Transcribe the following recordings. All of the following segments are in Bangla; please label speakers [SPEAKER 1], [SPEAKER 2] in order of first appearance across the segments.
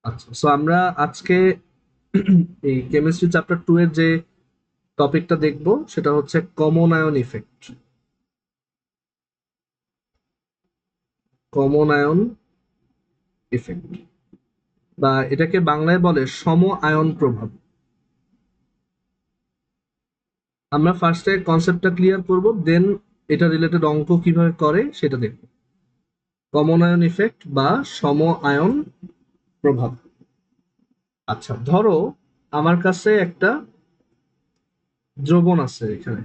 [SPEAKER 1] আচ্ছা, সো আমরা আজকে এই কেমিস্ট্রি চ্যাপ্টার 2 এর যে টপিকটা দেখব সেটা হচ্ছে common ion effect. Common ion effect বা এটাকে বাংলায় বলে সম আয়ন প্রভাব। আমরা ফার্স্টে কনসেপ্টটা ক্লিয়ার করব, দেন এটা রিলেটেড অঙ্ক কিভাবে করে সেটা দেখব। কমন আয়ন ইফেক্ট বা সম আয়ন প্রভাব। আচ্ছা, ধরো আমার কাছে একটা দ্রবণ আছে এখানে।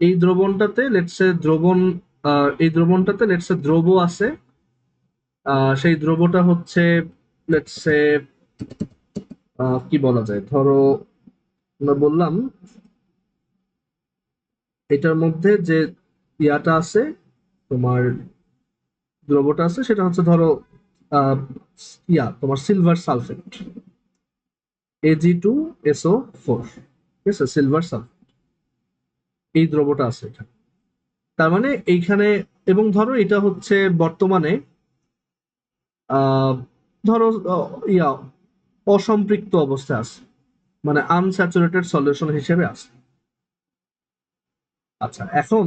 [SPEAKER 1] এই দ্রবণটাতে লেটসে দ্রবণ এই দ্রবণটাতে লেটসে দ্রব আছে। সেই দ্রবটা হচ্ছে লেটসে কি বলা যায়, ধরো আমরা বললাম এটার মধ্যে যে ইয়াটা আছে, তোমার দ্রবটা আছে সেটা হচ্ছে ধরো আহ, তোমার সিলভার সালফেট, Ag2SO4, ঠিক আছে, সিলভার সালফেট, এই দ্রবটা আছে এখানে। তার মানে এইখানে, এবং ধরো এটা হচ্ছে বর্তমানে আহ ধরো ইয়া অসম্পৃক্ত অবস্থায় আছে, মানে আনস্যাচুরেটেড সলিউশন হিসেবে আছে। আচ্ছা, এখন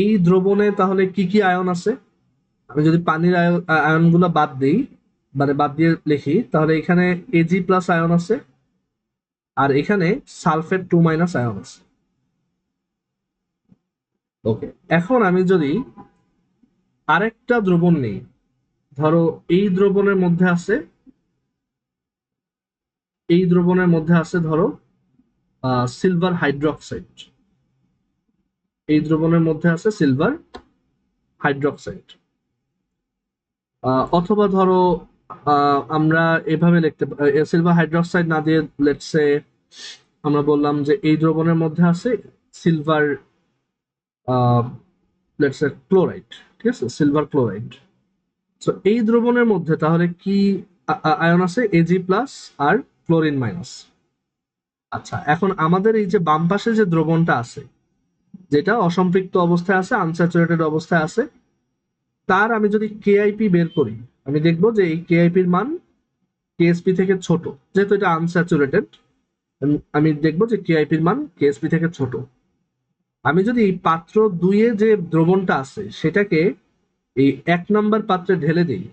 [SPEAKER 1] এই দ্রবণে তাহলে কি কি আয়ন আছে? আমি যদি পানির আয়নগুলো বাদ দিই, মানে বাদ দিয়ে লিখি, তাহলে এখানে Ag+ আয়ন আছে, আর এখানে সালফেট 2- আয়ন আছে। ওকে, এখন আমি যদি আরেকটা দ্রবণ নেই, ধরো এই দ্রবণের মধ্যে আছে, ধরো সিলভার হাইড্রোক্সাইড, এই দ্রবণের মধ্যে আছে সিলভার হাইড্রোক্সাইড। অথবা ধরো আমরা এভাবে লিখতে সিলভার হাইড্রোক্সাইড না দিয়ে লেটসে আমরা বললাম যে এই দ্রবণের মধ্যে আছে সিলভার লেটসে ক্লোরাইড, ঠিক আছে, সিলভার ক্লোরাইড। সো এই দ্রবণের মধ্যে তাহলে কি আয়ন আছে? Ag+ আর ক্লোরিন-। আচ্ছা, এখন আমাদের এই যে বাম পাশে যে দ্রবণটা আছে, যেটা অসম্পৃক্ত অবস্থায় আছে, আনস্যাচুরেটেড অবস্থায় আছে, তার আমি যদি কেআইপি বের করি, আমি দেখবো যে এই কেআইপির মান কেএসপি থেকে ছোট। যেহেতু এটা আনস্যাচুরেটেড, আমি দেখবো যে কেআইপির মান কেএসপি থেকে ছোট। আমি যদি এই পাত্র 2-এ যে দ্রবণটা আছে সেটাকে এই 1 নম্বর পাত্রে ঢেলে দিই,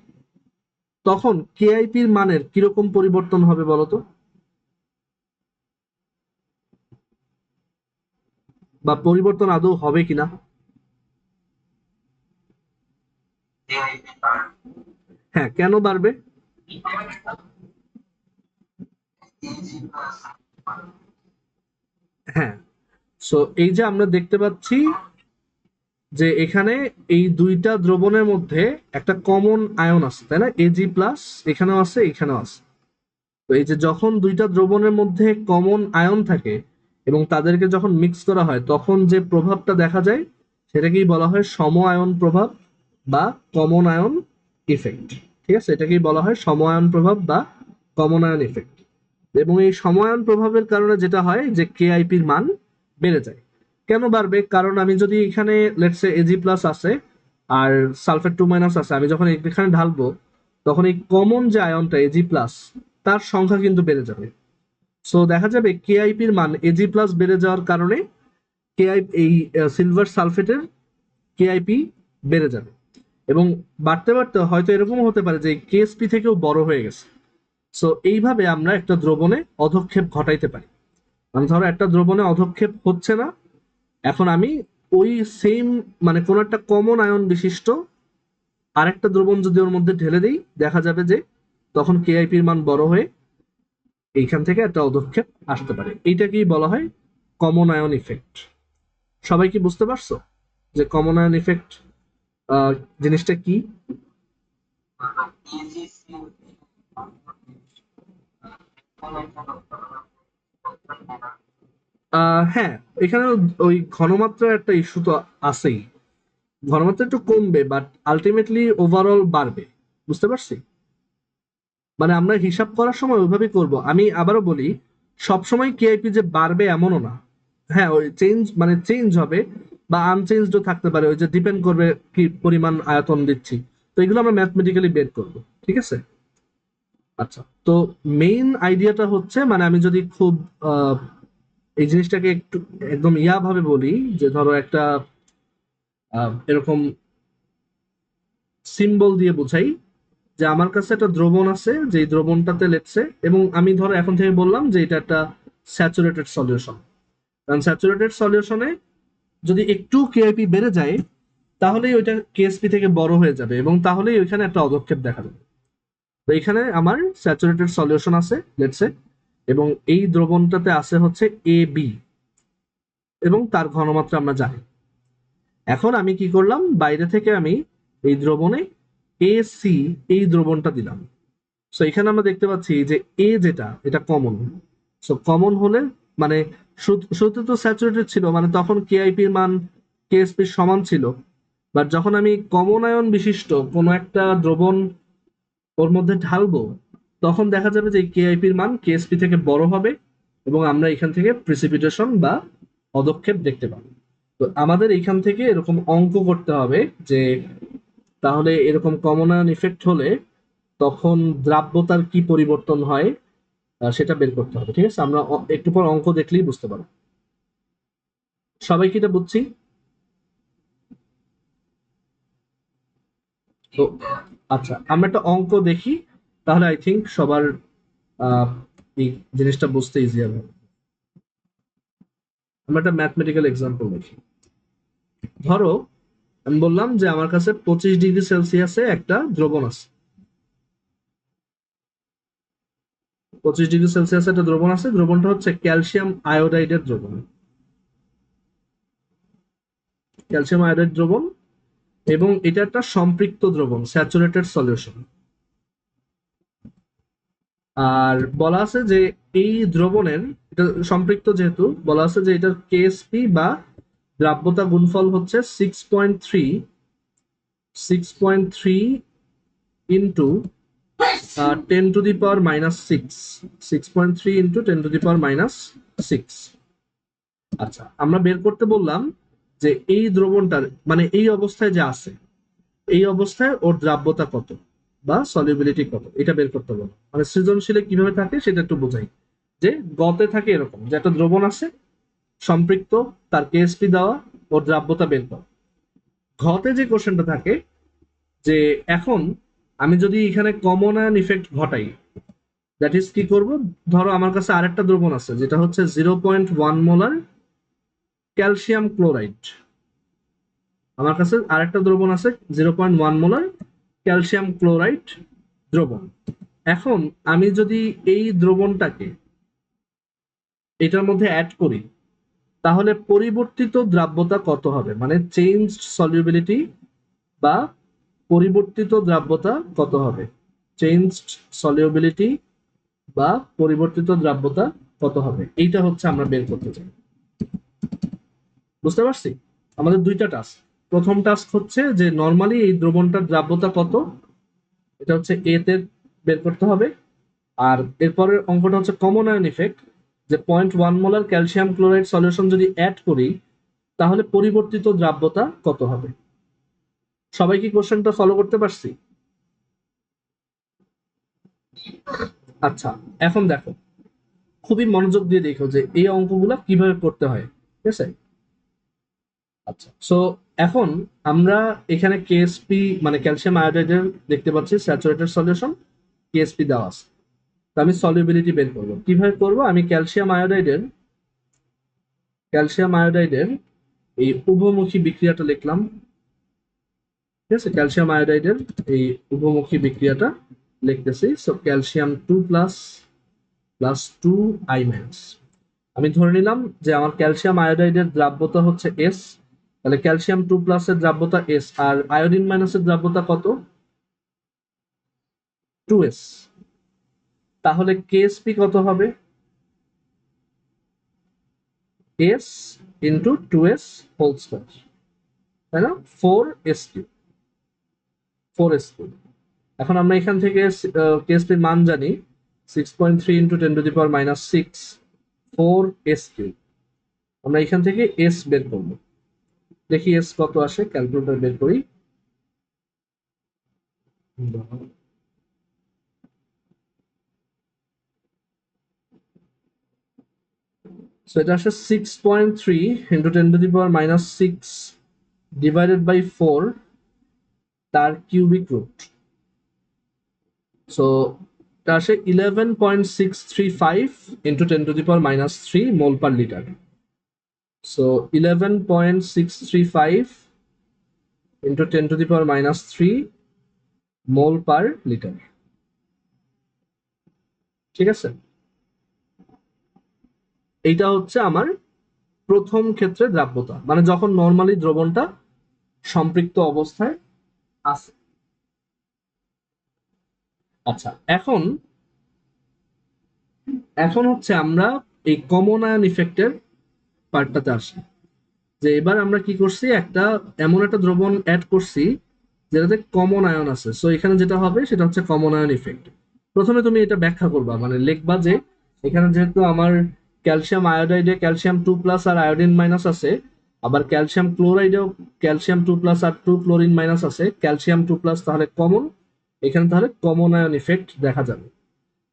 [SPEAKER 1] তখন কেআইপির মানের কিরকম পরিবর্তন হবে বলতো? বা পরিবর্তন আদৌ হবে কিনা? হ্যাঁ, কেন বাড়বে? হ্যাঁ, সো এই যে আমরা দেখতে পাচ্ছি যে এখানে এই দুইটা দ্রবণের মধ্যে একটা কমন আয়ন আছে, তাই না? Ag+ এখানেও আছে, এখানেও আছে। তো এই যে যখন দুইটা দ্রবণের মধ্যে কমন আয়ন থাকে এবং তাদেরকে যখন মিক্স করা হয়, তখন যে প্রভাবটা দেখা যায় সেটাকেই বলা হয় সম আয়ন প্রভাব বা কমন আয়ন ইফেক্ট। ঠিক আছে, এটাকেই বলা হয় সম আয়ন প্রভাব বা কমন আয়ন ইফেক্ট। এবং এই সমায়ন প্রভাবের কারণে যেটা হয় যে কেআইপির মান বেড়ে যায়। কেন বাড়বে? কারণ আমি যদি এখানে লেটসে Ag+ আছে আর সালফেট 2- আছে, আমি যখন এখানে ঢালবো, তখন এই কমন যে আয়নটা Ag+, তার সংখ্যা কিন্তু বেড়ে যাবে। সো দেখা যাবে কেআইপির মান Ag+ বেড়ে যাওয়ার কারণে কেআই এই সিলভার সালফেটের কেআইপি বেড়ে যাবে, এবং বাড়তে বাড়তে হয়তো এরকম হতে পারে যে কেএসপি থেকেও বড় হয়ে গেছে। সো এইভাবে আমরা একটা দ্রবণে অধক্ষেপ ঘটাইতে পারি। মানে ধরো একটা দ্রবণে অধক্ষেপ হচ্ছে না, এখন আমি ওই সেম, মানে কোন একটা কমন আয়ন বিশিষ্ট আরেকটা দ্রবণ যদি ওর মধ্যে ঢেলে দিই, দেখা যাবে যে তখন কেআইপির মান বড় হয়ে এইখান থেকে একটা অধক্ষেপ আসতে পারে। এইটাকেই বলা হয় কমন আয়ন ইফেক্ট। সবাই কি বুঝতে পারছো যে কমন আয়ন ইফেক্ট জিনিসটা কি? হ্যাঁ, এখানে ওই ঘনমাত্রার একটা ইস্যু তো আছেই। ঘনমাত্রা একটু কমবে, বাট আলটিমেটলি ওভারঅল বাড়বে। বুঝতে পারছি? মানে আমরা হিসাব করার সময় ওইভাবেই করব। আমি আবারও বলি, সবসময় কেআইপি যে বাড়বে এমনও না। হ্যাঁ, ওই চেঞ্জ, মানে চেঞ্জ হবে বা আনচেঞ্জও থাকতে পারে, ওই যে ডিপেন্ড করবে কি পরিমাণ আয়তন দিচ্ছি। তো এগুলো আমরা ম্যাথমেটিক্যালি বের করবো, ঠিক আছে। আচ্ছা, তো মেইন আইডিয়াটা হচ্ছে, মানে আমি যদি খুব এই জিনিসটাকে একটু একদম ভাবে বলি, যে ধরো একটা এরকম সিম্বল দিয়ে বোঝাই, যে আমার কাছে একটা দ্রবণ আছে, যে দ্রবণটাতে লেটছে, এবং আমি ধরো এখন থেকে বললাম যে এটা একটা স্যাচুরেটেড সলিউশন। কারণ স্যাচুরেটেড সলিউশনে যদি একটু কেআইপি বেড়ে যায়, তাহলেই ওইটা কেএসপি থেকে বড় হয়ে যাবে, এবং তাহলেই ওইখানে একটা পদক্ষেপ দেখা যাবে। তো এখানে আমার স্যাচুরেটেড সলিউশন আছে লেটসে, এবং এই দ্রবণটাতে আছে হচ্ছে এ বি, এবং তার ঘনমাত্রা আমরা জানি। এখন আমি কি করলাম, বাইরে থেকে আমি এই দ্রবণে এ সি এই দ্রবণটা দিলাম। সো এখানে আমরা দেখতে পাচ্ছি যে এ যেটা, এটা কমন। সো কমন হলে মানে শুরুতে তো স্যাচুরেটেড ছিল, মানে তখন কেআইপির মান কেএসপির সমান ছিল। বাট যখন আমি কমন আয়ন বিশিষ্ট কোনো একটা দ্রবণ ওর মধ্যে ঢালবো, তখন দেখা যাবে যে কেআইপির মান কেএসপি থেকে বড় হবে, এবং আমরা এখান থেকে প্রিসিপিটেশন বা পদক্ষেপ দেখতে পাবো। তো আমাদের এখান থেকে এরকম অঙ্ক করতে হবে, যে তাহলে এরকম কমন আয়ন ইফেক্ট হলে তখন দ্রাব্যতার কি পরিবর্তন হয়, সেটা বের করতে হবে, ঠিক আছে। আমরা একটু পর অঙ্ক দেখলেই বুঝতে পারবো। সবাই কি এটা বুঝছি? তো আচ্ছা, আমরা একটা অঙ্ক দেখি, তাহলে আই থিঙ্ক সবার আহ, এই জিনিসটা বুঝতে ইজি হবে। আমরা একটা ম্যাথমেটিক্যাল এক্সাম্পল দেখি। ধরো আমি বললাম যে আমার কাছে 25 ডিগ্রি সেলসিয়াসে একটা দ্রবণ আছে। 25 ডিগ্রি সেলসিয়াসে একটা দ্রবণ আছে, দ্রবণটা হচ্ছে ক্যালসিয়াম আয়োডাইডের দ্রবণ। ক্যালসিয়াম আয়োডাইড দ্রবণ, এবং এটা একটা সম্পৃক্ত দ্রবণ, স্যাচুরেটেড সলিউশন। আর বলা আছে যে এই দ্রবণের, এটা সম্পৃক্ত যেহেতু, বলা আছে যে এটার কেএসপি বা দ্রাব্যতা গুণফল হচ্ছে 6.3 ইন্টু 10⁻⁻6, 6.3 ইন্টু 10⁻⁻6। আচ্ছা, আমরা বের করতে বললাম যে এই দ্রবণটার, মানে এই অবস্থায় যে আছে, এই অবস্থায় ওর দ্রাব্যতা কত বা সলিউবিলিটি কত, এটা বের করতে বলো। মানে সৃজনশীলে কিভাবে থাকে সেটা একটু বোঝাই। যে গতে থাকে এরকম, যে একটা দ্রবণ আছে সম্পৃক্ত, তার কেএসপি দেওয়া, ওর দ্রাব্যতা বের করা। ঘতে যে কোশ্চেনটা থাকে, যে এখন আমি যদি এখানে কমন আয়ন ইফেক্ট ঘটাই, দ্যাট ইজ কি করব, ধরো আমার কাছে আরেকটা দ্রবণ আছে যেটা হচ্ছে 0.1 মোলার ক্যালসিয়াম ক্লোরাইড। আমার কাছে আরেকটা দ্রবণ আছে 0.1 মোলার ক্যালসিয়াম ক্লোরাইড দ্রবণ। এখন আমি যদি এই দ্রবণটাকে এটার মধ্যে অ্যাড করি, তাহলে পরিবর্তিত দ্রাব্যতা কত হবে, মানে চেঞ্জড সলিউবিলিটি বা পরিবর্তিত দ্রাব্যতা কত হবে, চেঞ্জড সলিউবিলিটি বা পরিবর্তিত দ্রাব্যতা কত হবে, এইটা হচ্ছে আমরা বের করতে চাই। বুঝতে পারছি? আমাদের দুইটা টাস্ক। প্রথম টাস্ক হচ্ছে যে নর্মালি এই দ্রবণটার দ্রাব্যতা কত, এটা হচ্ছে এ তে বের করতে হবে। আর এরপরের অঙ্কটা হচ্ছে কমন আয়ন ইফেক্ট, যে 0.1 মোলার ক্যালসিয়াম ক্লোরাইড সলিউশন যদি অ্যাড করি, তাহলে পরিবর্তিত দ্রাব্যতা কত হবে। সবাই কি কোশ্চেনটা ফলো করতে পারছি? আচ্ছা, এখন দেখো, খুবই মনোযোগ দিয়ে দেখো যে এই অঙ্কগুলা কিভাবে করতে হয়, ঠিক আছে। আচ্ছা, সো এখন আমরা এখানে কেএসপি মানে ক্যালসিয়াম আয়োডাইডের দেখতে পাচ্ছি স্যাচুরেটেড সলিউশন, কেএসপি দেওয়া আছে। তো আমি সলিউবিলিটি বের করবো, কিভাবে করব, আমি ক্যালসিয়াম আয়োডাইডের এই উভমুখী বিক্রিয়াটা লিখলাম, ঠিক আছে। ক্যালসিয়াম আয়োডাইডের এই উভমুখী বিক্রিয়াটা লিখতেছি। So calcium 2+ plus 2I-। আমি ধরে নিলাম যে আমার ক্যালসিয়াম আয়োডাইডের দ্রাব্যতা হচ্ছে এস, তাহলে ক্যালসিয়াম 2+ এর দ্রাব্যতা এস, আর আয়োডিন মাইনাসের দ্রাব্যতা কত, 2s। তাহলে কেএসপি কত হবে, S into 2s whole square, তাই না, 4s3, 4s3। এখন আমরা এখান থেকে কেএসপির মান জানি, 6.3 ইন্টু 10⁻⁻6, 4s3। আমরা এখান থেকে এস বের করব, দেখি এস কত আসে, ক্যালকুলেটর বের করি। সো এটা আসে 6.3 ইন্টু 10⁻⁻6 ডিভাইডেড বাই 4 তার কিউবিক রুট। সো এটা আসে 11.635 ইন্টু 10⁻³ মোল পার লিটার। সো 11.635 ইন্টু 10⁻³ মোল পার লিটার। ঠিক আছে, এইটা হচ্ছে আমার প্রথম ক্ষেত্রে দ্রাব্যতা, মানে যখন নর্মালি দ্রবণটা সম্পৃক্ত অবস্থায় আছে। আচ্ছা, এখন এখন হচ্ছে আমরা এই কমন আয়ন ইফেক্টের পার্টটাতে আসি। যে এবার আমরা কি করছি, একটা এমন একটা দ্রবণ অ্যাড করছি যেটাতে কমন আয়ন আছে। সো এখানে যেটা হবে সেটা হচ্ছে কমন আয়ন ইফেক্ট। প্রথমে তুমি এটা ব্যাখ্যা করবা, মানে লিখবা যে এখানে যেহেতু আমার ক্যালসিয়াম আয়োডাইডে ক্যালসিয়াম 2+ আর আয়োডিন মাইনাস আছে, আবার ক্যালসিয়াম ক্লোরাইডেও ক্যালসিয়াম 2+ আর 2 ক্লোরিন মাইনাস আছে, ক্যালসিয়াম 2+ তাহলে কমন, এখানে তাহলে কমন আয়ন ইফেক্ট দেখা যাবে।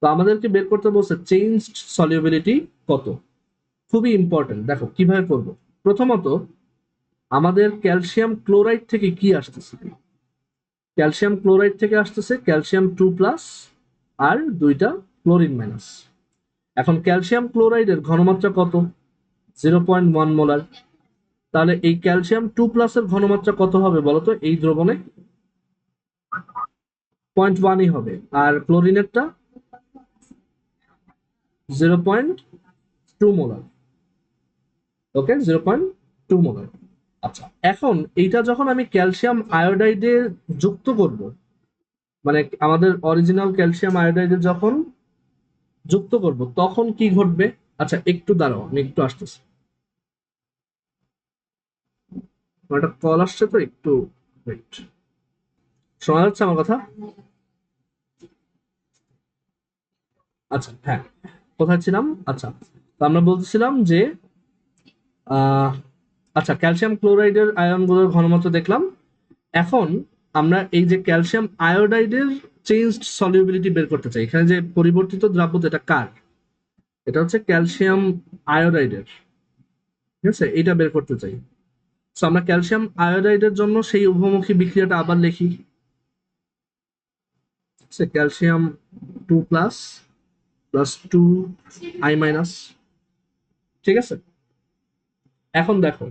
[SPEAKER 1] তো আমাদেরকে বের করতে বলছে চেঞ্জড সলিউবিলিটি কত। খুবই ইম্পর্টেন্ট, দেখো কিভাবে করব। প্রথমত আমাদের ক্যালসিয়াম ক্লোরাইড থেকে কি আসতেছে, ক্যালসিয়াম ক্লোরাইড থেকে আসতেছে ক্যালসিয়াম 2+ আর দুইটা ক্লোরিন মাইনাস। এখন ক্যালসিয়াম ক্লোরাইডের ঘনমাত্রা কত, 0.1 মোলার। তাহলে এই ক্যালসিয়াম 2+ এর ঘনমাত্রা কত হবে বলতো এই দ্রবণে, 0.1ই হবে। আর ক্লোরিনেরটা 0.2 মোলার। ওকে, 0.2 মোলার। আচ্ছা, এখন এইটা যখন আমি ক্যালসিয়াম আয়োডাইডে যুক্ত করব, মানে আমাদের অরিজিনাল ক্যালসিয়াম আয়োডাইডে যখন যুক্ত করব তখন কি ঘটবে। আচ্ছা একটু দাঁড়াও, আমি একটু আসতেছি, একটা কল আসছে তো, একটু ওয়েট। শোনা যাচ্ছে আমার কথা? আচ্ছা হ্যাঁ, কোথায় ছিলাম? আচ্ছা, তো আমরা বলতেছিলাম যে আহ আচ্ছা, ক্যালসিয়াম ক্লোরাইডের আয়নগুলোর ঘনমাত্রা দেখলাম। এখন আমরা এই যে ক্যালসিয়াম আয়োডাইডের চেঞ্জড সলিউবিলিটি বের করতে চাই। এখানে যে পরিবর্তিত দ্রাব্যতা, এটা কার? এটা হচ্ছে ক্যালসিয়াম আয়োডাইডের। ঠিক আছে, এটা বের করতে চাই। সো আমরা ক্যালসিয়াম আয়োডাইডের জন্য সেই উভমুখী বিক্রিয়াটা আবার লিখি। Calcium 2+ plus 2I-। ঠিক আছে, এখন দেখো,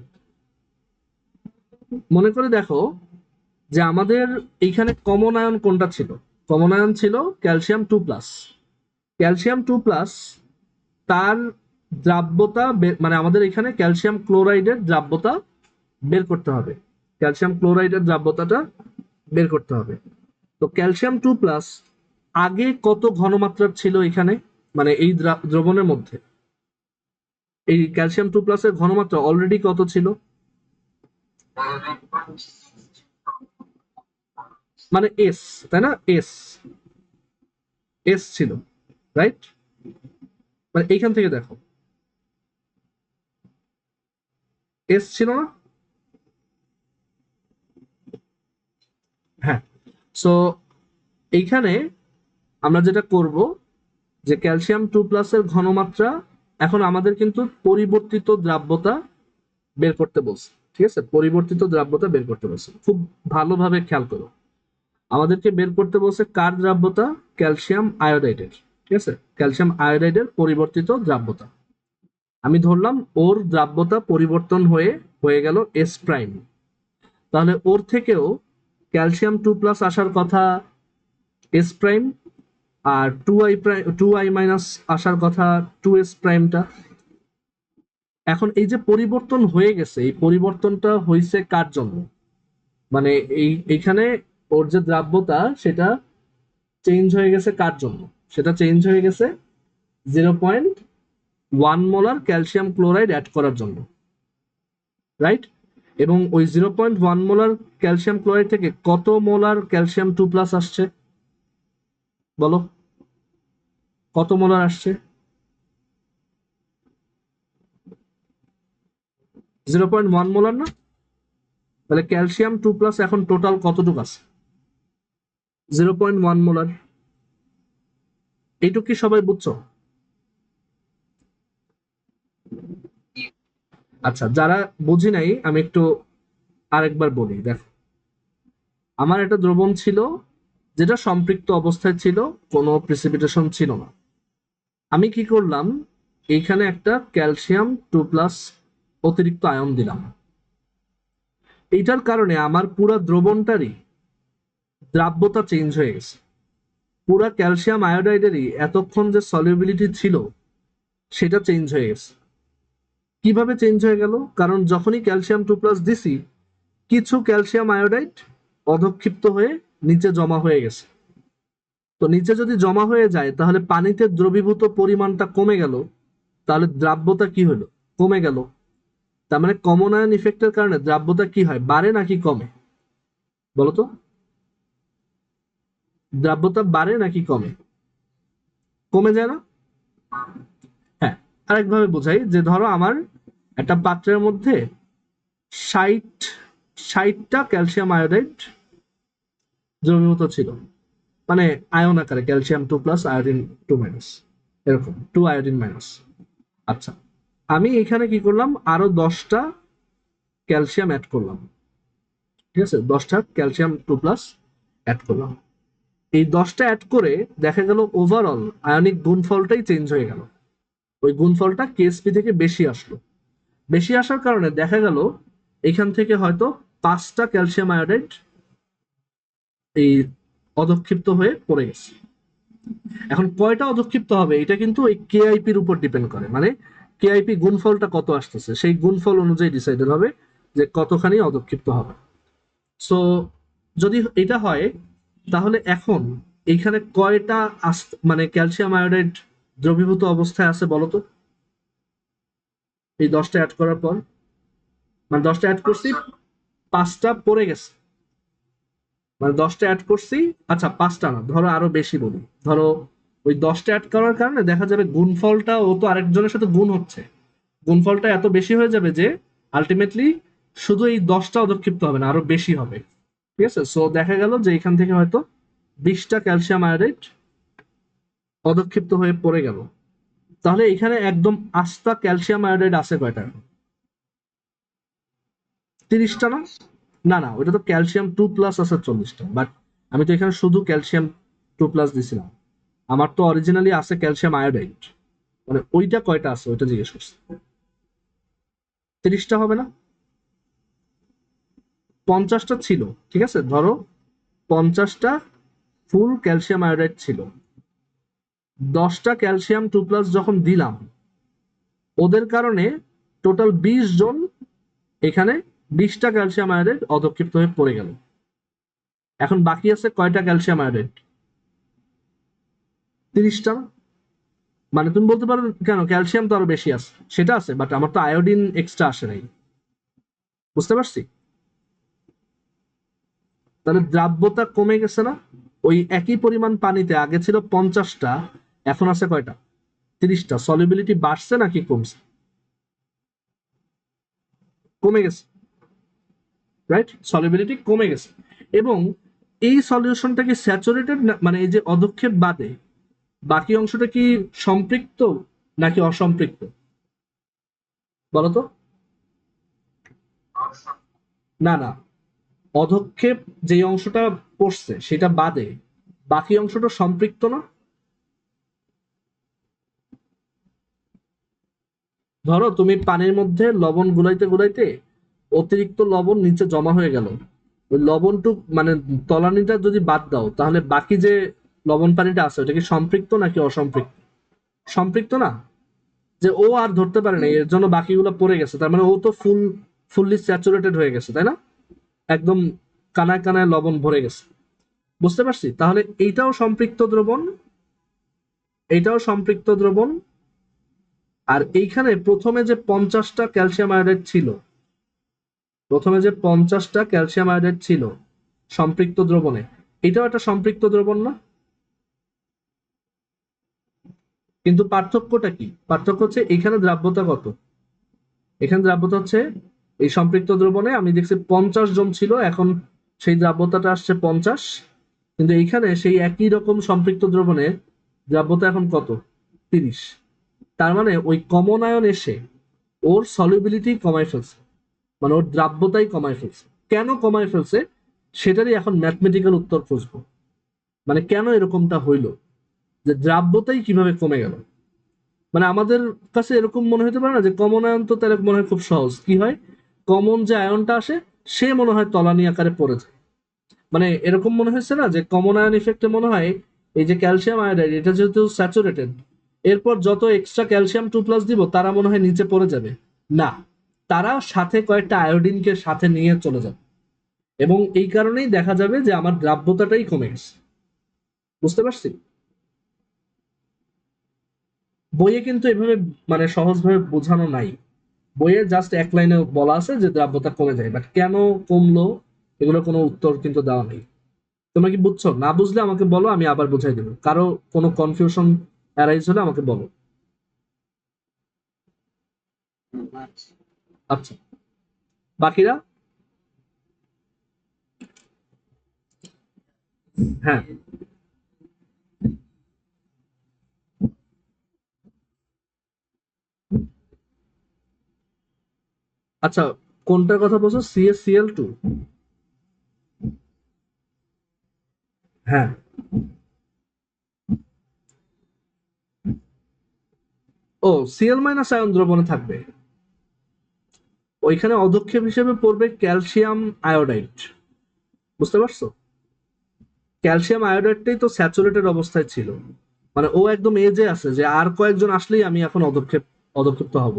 [SPEAKER 1] মনে করে দেখো যে আমাদের এইখানে কমন আয়ন কোনটা ছিল, কমন আয়ন ছিল ক্যালসিয়াম 2+। ক্যালসিয়াম 2+ তার দ্রাব্যতা মানে আমাদের এখানে ক্যালসিয়াম ক্লোরাইডের দ্রাব্যতা বের করতে হবে, ক্যালসিয়াম ক্লোরাইডের দ্রাব্যতাটা বের করতে হবে। তো ক্যালসিয়াম 2+ আগে কত ঘনমাত্রার ছিল এখানে, মানে এই দ্রবণের মধ্যে এই ক্যালসিয়াম 2+ এর ঘনমাত্রা অলরেডি কত ছিল, মানে এস, তাই না? এস, এস ছিল, রাইট? মানে এইখান থেকে দেখো এস ছিল না? হ্যাঁ। সো এইখানে আমরা যেটা করব যে ক্যালসিয়াম 2+ এর ঘনমাত্রা, এখন আমাদের কিন্তু পরিবর্তিত দ্রাব্যতা বের করতে বলছে। ঠিক আছে, পরিবর্তিত দ্রাব্যতা বের করতে বলছে, খুব ভালোভাবে খেয়াল করো। আমাদেরকে বের করতে বলছে কার দ্রাব্যতা, ক্যালসিয়াম আয়োডাইডের। ঠিক আছে, ক্যালসিয়াম আয়োডাইডের পরিবর্তিত দ্রাব্যতা। আমি ধরলাম ওর দ্রাব্যতা পরিবর্তন হয়ে হয়ে গেল এস প্রাইম। তাহলে ওর থেকেও ক্যালসিয়াম 2+ আসার কথা এস প্রাইম, আর 2I- আসার কথা 2s প্রাইমটা। এখন এই যে পরিবর্তন হয়ে গেছে, এই পরিবর্তনটা হয়েছে কার জন্য, মানে এইখানে ওর যে দ্রাব্যতা সেটা চেঞ্জ হয়ে গেছে কার জন্য, সেটা চেঞ্জ হয়ে গেছে 0.1 মোলার ক্যালসিয়াম ক্লোরাইড অ্যাড করার জন্য, রাইট? এবং ওই 0.1 মোলার ক্যালসিয়াম ক্লোরাইড থেকে কত মোলার ক্যালসিয়াম 2+ আসছে বলো, কত মোলার আসছে? 0.1 মোলার না? তাহলে ক্যালসিয়াম 2+ এখন টোটাল কতটুকু আছে? 0.1 মোলার। এইটুকু কি সবাই বুঝছো? আচ্ছা, যারা বুঝি নাই আমি একটু আরেকবার বলি। দেখো, আমার একটা দ্রবণ ছিল যেটা সম্পৃক্ত অবস্থায় ছিল, কোনো প্রিসিপিটেশন ছিল না। আমি কি করলাম, এইখানে একটা ক্যালসিয়াম 2+ অতিরিক্ত আয়ন দিলাম। এইটার কারণে আমার পুরো দ্রবণটারই দ্রাব্যতা চেঞ্জ হয়ে গেছে। পুরা ক্যালসিয়াম আয়োডাইডেরই এতক্ষণ যে সলিউবিলিটি ছিল সেটা চেঞ্জ হয়ে গেছে। কিভাবে চেঞ্জ হয়ে গেল? কারণ যখনই ক্যালসিয়াম 2+ দিছি, কিছু ক্যালসিয়াম আয়োডাইড অধক্ষিপ্ত হয়ে নিচে জমা হয়ে গেছে। তো নিচে যদি জমা হয়ে যায় তাহলে পানিতে দ্রবীভূত পরিমাণটা কমে গেল, তাহলে দ্রাব্যতা কি হলো? কমে গেল। তার মানে কমন আয়ন ইফেক্টের কারণে দ্রাব্যতা কি হয়, বাড়ে নাকি কমে? বলতো, দ্রাব্যতা বাড়ে নাকি কমে? কমে যায় না? হ্যাঁ, আরেকভাবে বোঝাই, যে ধরো আমার একটা পাত্রের মধ্যে 60টা ক্যালসিয়াম আয়োডাইড দ্রবীভূত ছিল, মানে আয়ন আকারে ক্যালসিয়াম 2+, আয়োডিন 2-, এরকম 2 আয়োডিন মাইনাস। আচ্ছা, আমি এখানে কি করলাম, আরো 10টা ক্যালসিয়াম অ্যাড করলাম। ঠিক আছে, 10টা ক্যালসিয়াম 2+ অ্যাড করলাম। এই 10টা অ্যাড করে দেখা গেল ওভারঅল আয়নিক গুণফলটাই চেঞ্জ হয়ে গেল। ওই গুণফলটা কেএসপি থেকে বেশি আসলো। বেশি আসার কারণে দেখা গেল এখান থেকে হয়তো 5টা ক্যালসিয়াম আয়োডাইড এই অধক্ষিপ্ত হয়ে পড়ে গেছে। এখন কয়টা অধক্ষিপ্ত হবে এটা কিন্তু ওই কেআইপির উপর ডিপেন্ড করে, মানে কেআইপি গুণফলটা কত আসতেছে সেই গুণফল অনুযায়ী ডিসাইডেড হবে যে কতখানি অধক্ষিপ্ত হবে। সো যদি এটা হয় তাহলে এখন এইখানে কয়টা মানে ক্যালসিয়াম আয়োডাইড দ্রবীভূত অবস্থায় আছে বলতো? এই 10টা অ্যাড করার পর, মানে 10টা অ্যাড করছি, 5টা পড়ে গেছে, মানে 10টা অ্যাড করছি। আচ্ছা, 5টা না, ধরো আরো বেশি বলি, ধরো ওই 10টা অ্যাড করার কারণে দেখা যাবে গুণফলটা ও তো আরেকজনের সাথে গুণ হচ্ছে, গুণফলটা এত বেশি হয়ে যাবে যে আলটিমেটলি শুধু এই 10টা অধক্ষিপ্ত হবে না, আরো বেশি হবে। ঠিক আছে, সো দেখা গেল যে এখান থেকে হয়তো 20টা ক্যালসিয়াম আয়োডাইড অধক্ষিপ্ত হয়ে পড়ে গেল। তাহলে এখানে একদম আস্তা ক্যালসিয়াম আয়োডাইড আছে কয়টা? 30টা না? না না, ওটা তো ক্যালসিয়াম 2+ আছে 40টা, বাট আমি তো এখানে শুধু ক্যালসিয়াম 2+ দিছিলাম। আমার তো অরিজিনালি আছে ক্যালসিয়াম আয়োডাইড, মানে ওইটা কয়টা আছে ওইটা জিজ্ঞেস করছি। 30টা হবে না? 50টা ছিল, ঠিক আছে, ধরো 50টা ফুল ক্যালসিয়াম আয়োডাইড ছিল। 10টা ক্যালসিয়াম 2+ যখন দিলাম, ওদের কারণে টোটাল 20 জন এখানে 20টা ক্যালসিয়াম আয়োডাইড অধক্ষিপ্ত হয়ে পড়ে গেল। এখন বাকি আছে কয়টা ক্যালসিয়াম আয়োডাইড? 30টা। মানে তুমি বলতে পারো কেন ক্যালসিয়াম তো আরো বেশি আছে, সেটা আছে, বাট আমার তো আয়োডিন এক্সট্রা আসে নাই। বুঝতে পারছি? তাহলে দ্রাব্যতা কমে গেছে না? ওই একই পরিমাণ পানিতে আগে ছিল 50টা, এখন আছে কয়টা? 30টা। সলিবিলিটি বাড়ছে নাকি কমছে? কমে গেছে, রাইট? সলিবিলিটি কমে গেছে। এবং এই সলিউশনটা কি স্যাচুরেটেড না, মানে এই যে অধক্ষেপ বাদে বাকি অংশটা কি সম্পৃক্ত নাকি অসম্পৃক্ত বলতো? না না, অধক্ষেপ যে অংশটা পড়ছে সেটা বাদে বাকি অংশটা সম্পৃক্ত না? ধরো তুমি পানির মধ্যে লবণ গুলাইতে গুলাইতে অতিরিক্ত লবণ নিচে জমা হয়ে গেল, ওই লবণটুক মানে তলানিটা যদি বাদ দাও তাহলে বাকি যে লবণ পানিটা আছে ওটা কি সম্পৃক্ত নাকি অসম্পৃক্ত? সম্পৃক্ত না? যে ও আর ধরতে পারে না এর জন্য বাকিগুলো পড়ে গেছে, তার মানে ও তো ফুললি স্যাচুরেটেড হয়ে গেছে, তাই না? একদম কানায় কানায় লবণ ভরে গেছে। বুঝতে পারছি? তাহলে এইটাও সম্পৃক্ত দ্রবণ, এইটাও সম্পৃক্ত দ্রবণ। আর এইখানে প্রথমে যে 50টা ক্যালসিয়াম আয়োডাইড ছিল, প্রথমে যে 50টা ক্যালসিয়াম আয়োডাইড ছিল সম্পৃক্ত দ্রবণে, এটাও একটা সম্পৃক্ত দ্রবণ না? কিন্তু পার্থক্যটা কি? পার্থক্য হচ্ছে এখানে দ্রাব্যতা কত, এখানে দ্রাব্যতা হচ্ছে এই সম্পৃক্ত দ্রবণে আমি দেখছি 50 জন ছিল, এখন সেই দ্রাব্যতাটা আসছে 50, কিন্তু এইখানে সেই একই রকম সম্পৃক্ত দ্রবণে দ্রাব্যতা এখন কত, 30। তার মানে ওই কমন আয়ন এসে ওর সলিবিলিটি কমায় ফেলছে, মানে ওর দ্রাব্যতাই কমায় ফেলছে। কেন কমায় ফেলছে সেটারই এখন ম্যাথমেটিক্যাল উত্তর খুঁজবো, মানে কেন এরকমটা হইল, যে দ্রাব্যতাই কিভাবে কমে গেল। মানে আমাদের কাছে এরকম মনে হতে পারে না যে কমন আয়ন তো তাহলে মনে হয় খুব সহজ, কি হয় কমন যে আয়নটা আসে সে মনে হয় তলানি আকারে পড়ে যায়। মানে এরকম মনে হয়েছে না যে কমন আয়ন ইফেক্টে মনে হয় এই যে ক্যালসিয়াম আয়োডাইড এটা যেহেতু স্যাচুরেটেড, এরপর যত এক্সট্রা ক্যালসিয়াম 2+ দিব তারা মনে হয় নিচে পড়ে যাবে। না, তারা সাথে কয়েকটা আয়োডিনকে সাথে নিয়ে চলে যাবে, এবং এই কারণেই দেখা যাবে যে আমার দ্রাব্যতাটাই কমে গেছে। বুঝতে পারছি? বইয়ে কিন্তু এভাবে মানে সহজভাবে বোঝানো নাই। বইয়ে জাস্ট এক লাইনে বলা আছে যে দ্রাব্যতা কমে যায়, বাট কেন কমলো এগুলো কোনো উত্তর কিন্তু দেওয়া নেই। তোমরা কি বুঝছো? না বুঝলে আমাকে বলো, আমি আবার বুঝাই দেবো। কারো কোনো কনফিউশন অ্যারাইজ হলে আমাকে বলো। আচ্ছা, বাকিরা? হ্যাঁ, আচ্ছা, কোনটার কথা বলছো, CaCl2? হ্যাঁ, ও Cl- আয়ন দ্রবণে থাকবে, ওইখানে অধক্ষেপ হিসেবে পড়বে ক্যালসিয়াম আয়োডাইড। বুঝতে পারছো? ক্যালসিয়াম আয়োডাইডটাই তো স্যাচুরেটেড অবস্থায় ছিল, মানে ও একদম এজে আছে যে আর কয়েকজন আসলেই আমি এখন অধক্ষেপ্ত হব।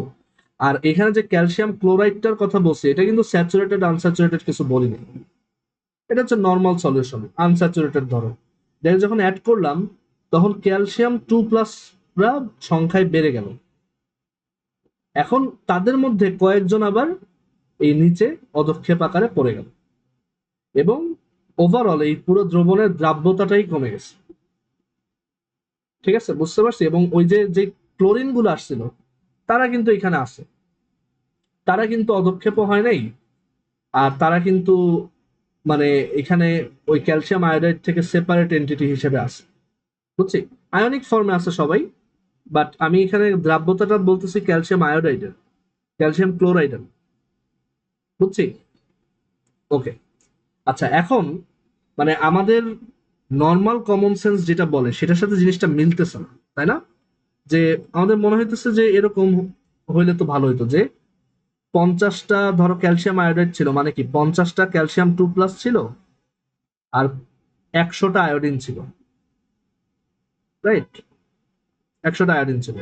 [SPEAKER 1] আর এখানে যে ক্যালসিয়াম ক্লোরাইডটার কথা বলছি এটা কিন্তু স্যাচুরেটেড আনস্যাচুরেটেড কিছু বলিনি, এটা হচ্ছে নর্মাল সলিউশন আনস্যাচুরেটেড ধরো। দেন যখন অ্যাড করলাম তখন ক্যালসিয়াম 2+ সংখ্যায় বেড়ে গেল। এখন তাদের মধ্যে কয়েকজন আবার এই নিচে অধক্ষেপ আকারে পড়ে গেল, এবং ওভারঅল এই পুরো দ্রবণের দ্রাব্যতাটাই কমে গেছে। ঠিক আছে, বুঝতে পারছি। এবং ওই যে যে ক্লোরিন গুলো আসছিল তারা কিন্তু এখানে আসে, তারা কিন্তু অধক্ষেপও হয় নাই, আর তারা কিন্তু মানে এখানে ওই ক্যালসিয়াম আয়োডাইড থেকে সেপারেট এন্টিটি হিসেবে আসে। বুঝছি, আয়নিক ফর্মে আছে সবাই, বাট আমি এখানে দ্রাব্যতাটা বলতেছি ক্যালসিয়াম আয়োডাইডের, ক্যালসিয়াম ক্লোরাইডের। বুঝছি? ওকে। আচ্ছা, এখন মানে আমাদের নর্মাল কমন সেন্স যেটা বলে সেটার সাথে জিনিসটা মিলতেছে না, তাই না? যে আমাদের মনে হইতেছে যে এরকম হইলে তো ভালো হইতো যে 50টা ধরো ক্যালসিয়াম আয়োডাইড ছিল, মানে কি 50টা ক্যালসিয়াম 2+ ছিল, আর 100টা আয়োডিন ছিল, রাইট? 100টা আয়োডিন ছিল,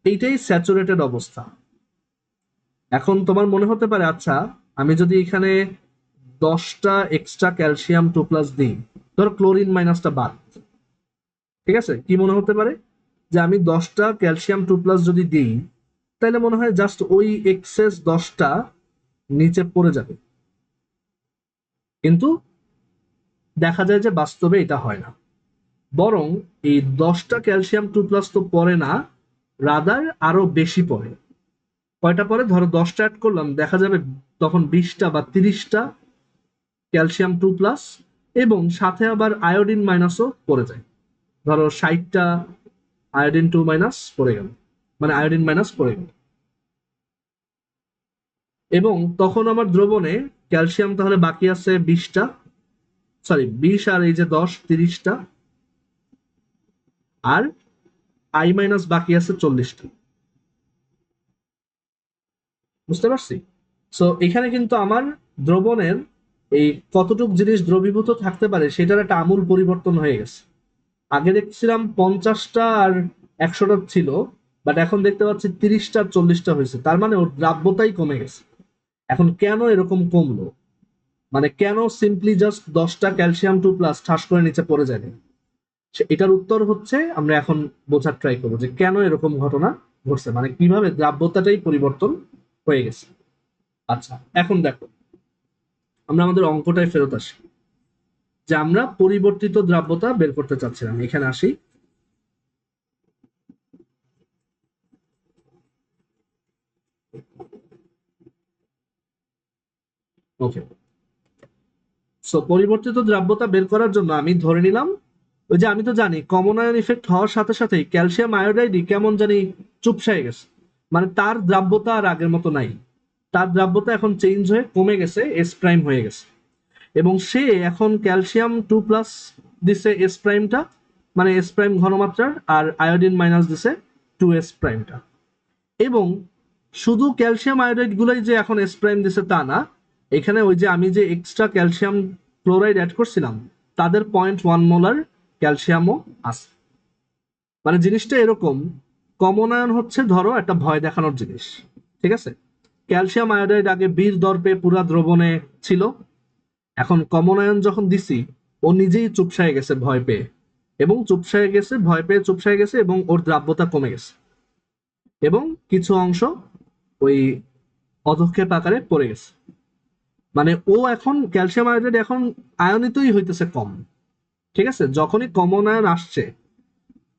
[SPEAKER 1] এইটাই স্যাচুরেটেড অবস্থা। এখন তোমার মনে হতে পারে আচ্ছা আমি যদি এখানে 10টা এক্সট্রা ক্যালসিয়াম 2+ দিই, ধরো ক্লোরিন মাইনাসটা বাদ, ঠিক আছে, কি মনে হতে পারে যে আমি 10টা ক্যালসিয়াম 2+ যদি দিই তাহলে মনে হয় জাস্ট ওই এক্সেস 10টা নিচে পড়ে যাবে। কিন্তু দেখা যায় যে বাস্তবে এটা হয় না, বরং এই 10টা ক্যালসিয়াম 2+ তো পড়ে না, রাদার আরো বেশি পড়ে। কয়টা পরে, ধরো 10টা অ্যাড করলাম, দেখা যাবে তখন 20টা বা 30টা ক্যালসিয়াম 2+, এবং সাথে আবার আয়োডিন মাইনাসও পড়ে যায়। ধরো 60টা আয়োডিন 2- পড়ে গেল, মানে আয়োডিন মাইনাস পড়ে গেল, এবং তখন আমার দ্রবণে ক্যালসিয়াম তাহলে বাকি আছে 20টা, সরি 20 আর এই যে 10 30টা, আর I- বাকি আছে 40টা। বুঝতে পারছি? সো এখানে কিন্তু আমার দ্রবণের এই কতটুক জিনিস দ্রবীভূত থাকতে পারে সেটার একটা আমূল পরিবর্তন হয়ে গেছে। আগে দেখছিলাম 50টা আর 100টা ছিল, বাট এখন দেখতে পাচ্ছি 30টা আর 40টা হয়েছে, তার মানে ওর দ্রাব্যতাই কমে গেছে। এখন কেন এরকম কমলো, মানে কেন সিম্পলি জাস্ট 10টা ক্যালসিয়াম 2+ ঠাস করে নিচে পড়ে যায়নি, এটার উত্তর হচ্ছে আমরা এখন বোঝার ট্রাই করবো যে কেন এরকম ঘটনা ঘটছে, মানে কিভাবে দ্রাব্যতাটাই পরিবর্তন হয়ে গেছে। আচ্ছা, এখন দেখো আমরা আমাদের অঙ্কটায় ফেরত আসি, যে আমরা পরিবর্তিত দ্রাব্যতা বের করতে চাচ্ছিলাম। এখানে আসি। ওকে, সো পরিবর্তিত দ্রাব্যতা বের করার জন্য আমি ধরে নিলাম, ওই যে আমি তো জানি কমন আয়ন ইফেক্ট হওয়ার সাথে সাথেই ক্যালসিয়াম আয়োডাইডই কেমন জানি চুপসায় গেছে, মানে তার দ্রাব্যতা আর আগের মতো নাই, তার দ্রাব্যতা এখন চেঞ্জ হয়ে কমে গেছে, এস প্রাইম হয়ে গেছে। এবং সে এখন ক্যালসিয়াম 2+ দিছে এস প্রাইমটা, মানে এস প্রাইম ঘনমাত্রার, আর আয়োডিন মাইনাস দিছে 2s প্রাইমটা। এবং শুধু ক্যালসিয়াম আয়োডাইড গুলাই যে এখন এস প্রাইম দিছে তা না, এখানে ওই যে আমি যে এক্সট্রা ক্যালসিয়াম ক্লোরাইড অ্যাড করছিলাম তাদের 0.1 মোলার ক্যালসিয়ামও আছে। মানে জিনিসটা এরকম, কমন আয়ন হচ্ছে ধরো একটা ভয় দেখানোর জিনিস, ঠিক আছে? ক্যালসিয়াম আয়োডাইড আগে বীর দর্পে পুরা দ্রবণে ছিল, এখন কমন আয়ন যখন দিছি ও নিজেই চুপসায় গেছে ভয় পেয়ে, এবং চুপসায় গেছে ভয় পেয়ে চুপসায় গেছে, এবং ওর দ্রাব্যতা কমে গেছে, এবং কিছু অংশ ওই অধক্ষেপ আকারে পড়ে গেছে। মানে ও এখন ক্যালসিয়াম আয়োডাইড এখন আয়নিতই হইতেছে কম, ঠিক আছে? যখনই কমন আয়ন আসছে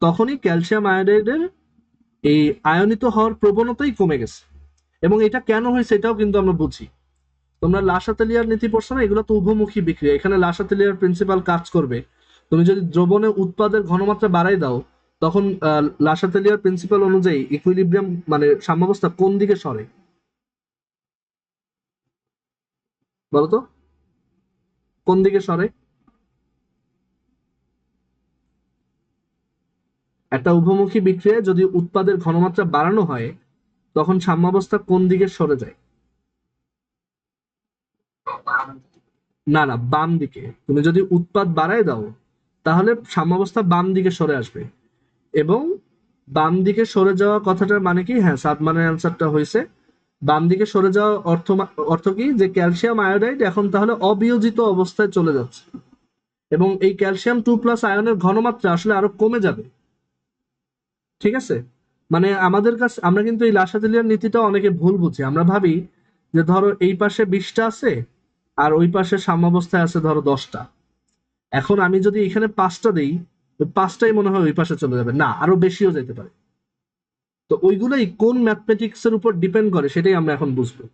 [SPEAKER 1] তখনই ক্যালসিয়াম আয়োডাইডের এই আয়নিত হওয়ার প্রবণতাই কমে গেছে। এবং এটা কেন হয়েছে এটাও কিন্তু আমরা বুঝি। তোমরা লাসাতেলিয়ার নীতি পড়ছো না? এগুলো তো উভমুখী বিক্রিয়া, এখানে লাসাতেলিয়ার প্রিন্সিপাল কাজ করবে। তুমি যদি দ্রবণে উৎপাদের ঘনমাত্রা বাড়াই দাও, তখন লাসাতেলিয়ার প্রিন্সিপাল অনুযায়ী ইকুইলিব্রিয়াম মানে সাম্যাবস্থা কোন দিকে সরে বলতো? কোন দিকে সরে? একটা উভমুখী বিক্রিয়ায় যদি উৎপাদের ঘনমাত্রা বাড়ানো হয় তখন সাম্যাবস্থা কোন দিকে সরে যায়? না না, বাম দিকে। তুমি যদি উৎপাদ বাড়ায় দাও তাহলে সাম্যাবস্থা বাম দিকে সরে আসবে। এবং বাম দিকে সরে যাওয়া কথাটার মানে কি? হ্যাঁ, সাত মানের অ্যান্সারটা হয়েছে। বাম দিকে সরে যাওয়া অর্থ কি, যে ক্যালসিয়াম আয়োডাইড এখন তাহলে অবিয়োজিত অবস্থায় চলে যাচ্ছে, এবং এই ক্যালসিয়াম 2+ আয়নের ঘনমাত্রা আসলে আরো কমে যাবে, ঠিক আছে? মানে আমাদের কাছে আমরা কিন্তু এই লাসাতেলিয়ার নীতিটা অনেকে ভুল বুঝি। আমরা ভাবি যে ধরো এই পাশে 20টা আছে আর ওই পাশে সাম্যাবস্থায় আছে ধরো 10টা, এখন আমি যদি এখানে 5টা দিই, ওই 5টাই মনে হয় ওই পাশে চলে যাবে, না আরো বেশিও যেতে পারে। তো ওইগুলাই কোন ম্যাথমেটিক্স এর উপর ডিপেন্ড করে সেটাই আমরা এখন বুঝবো,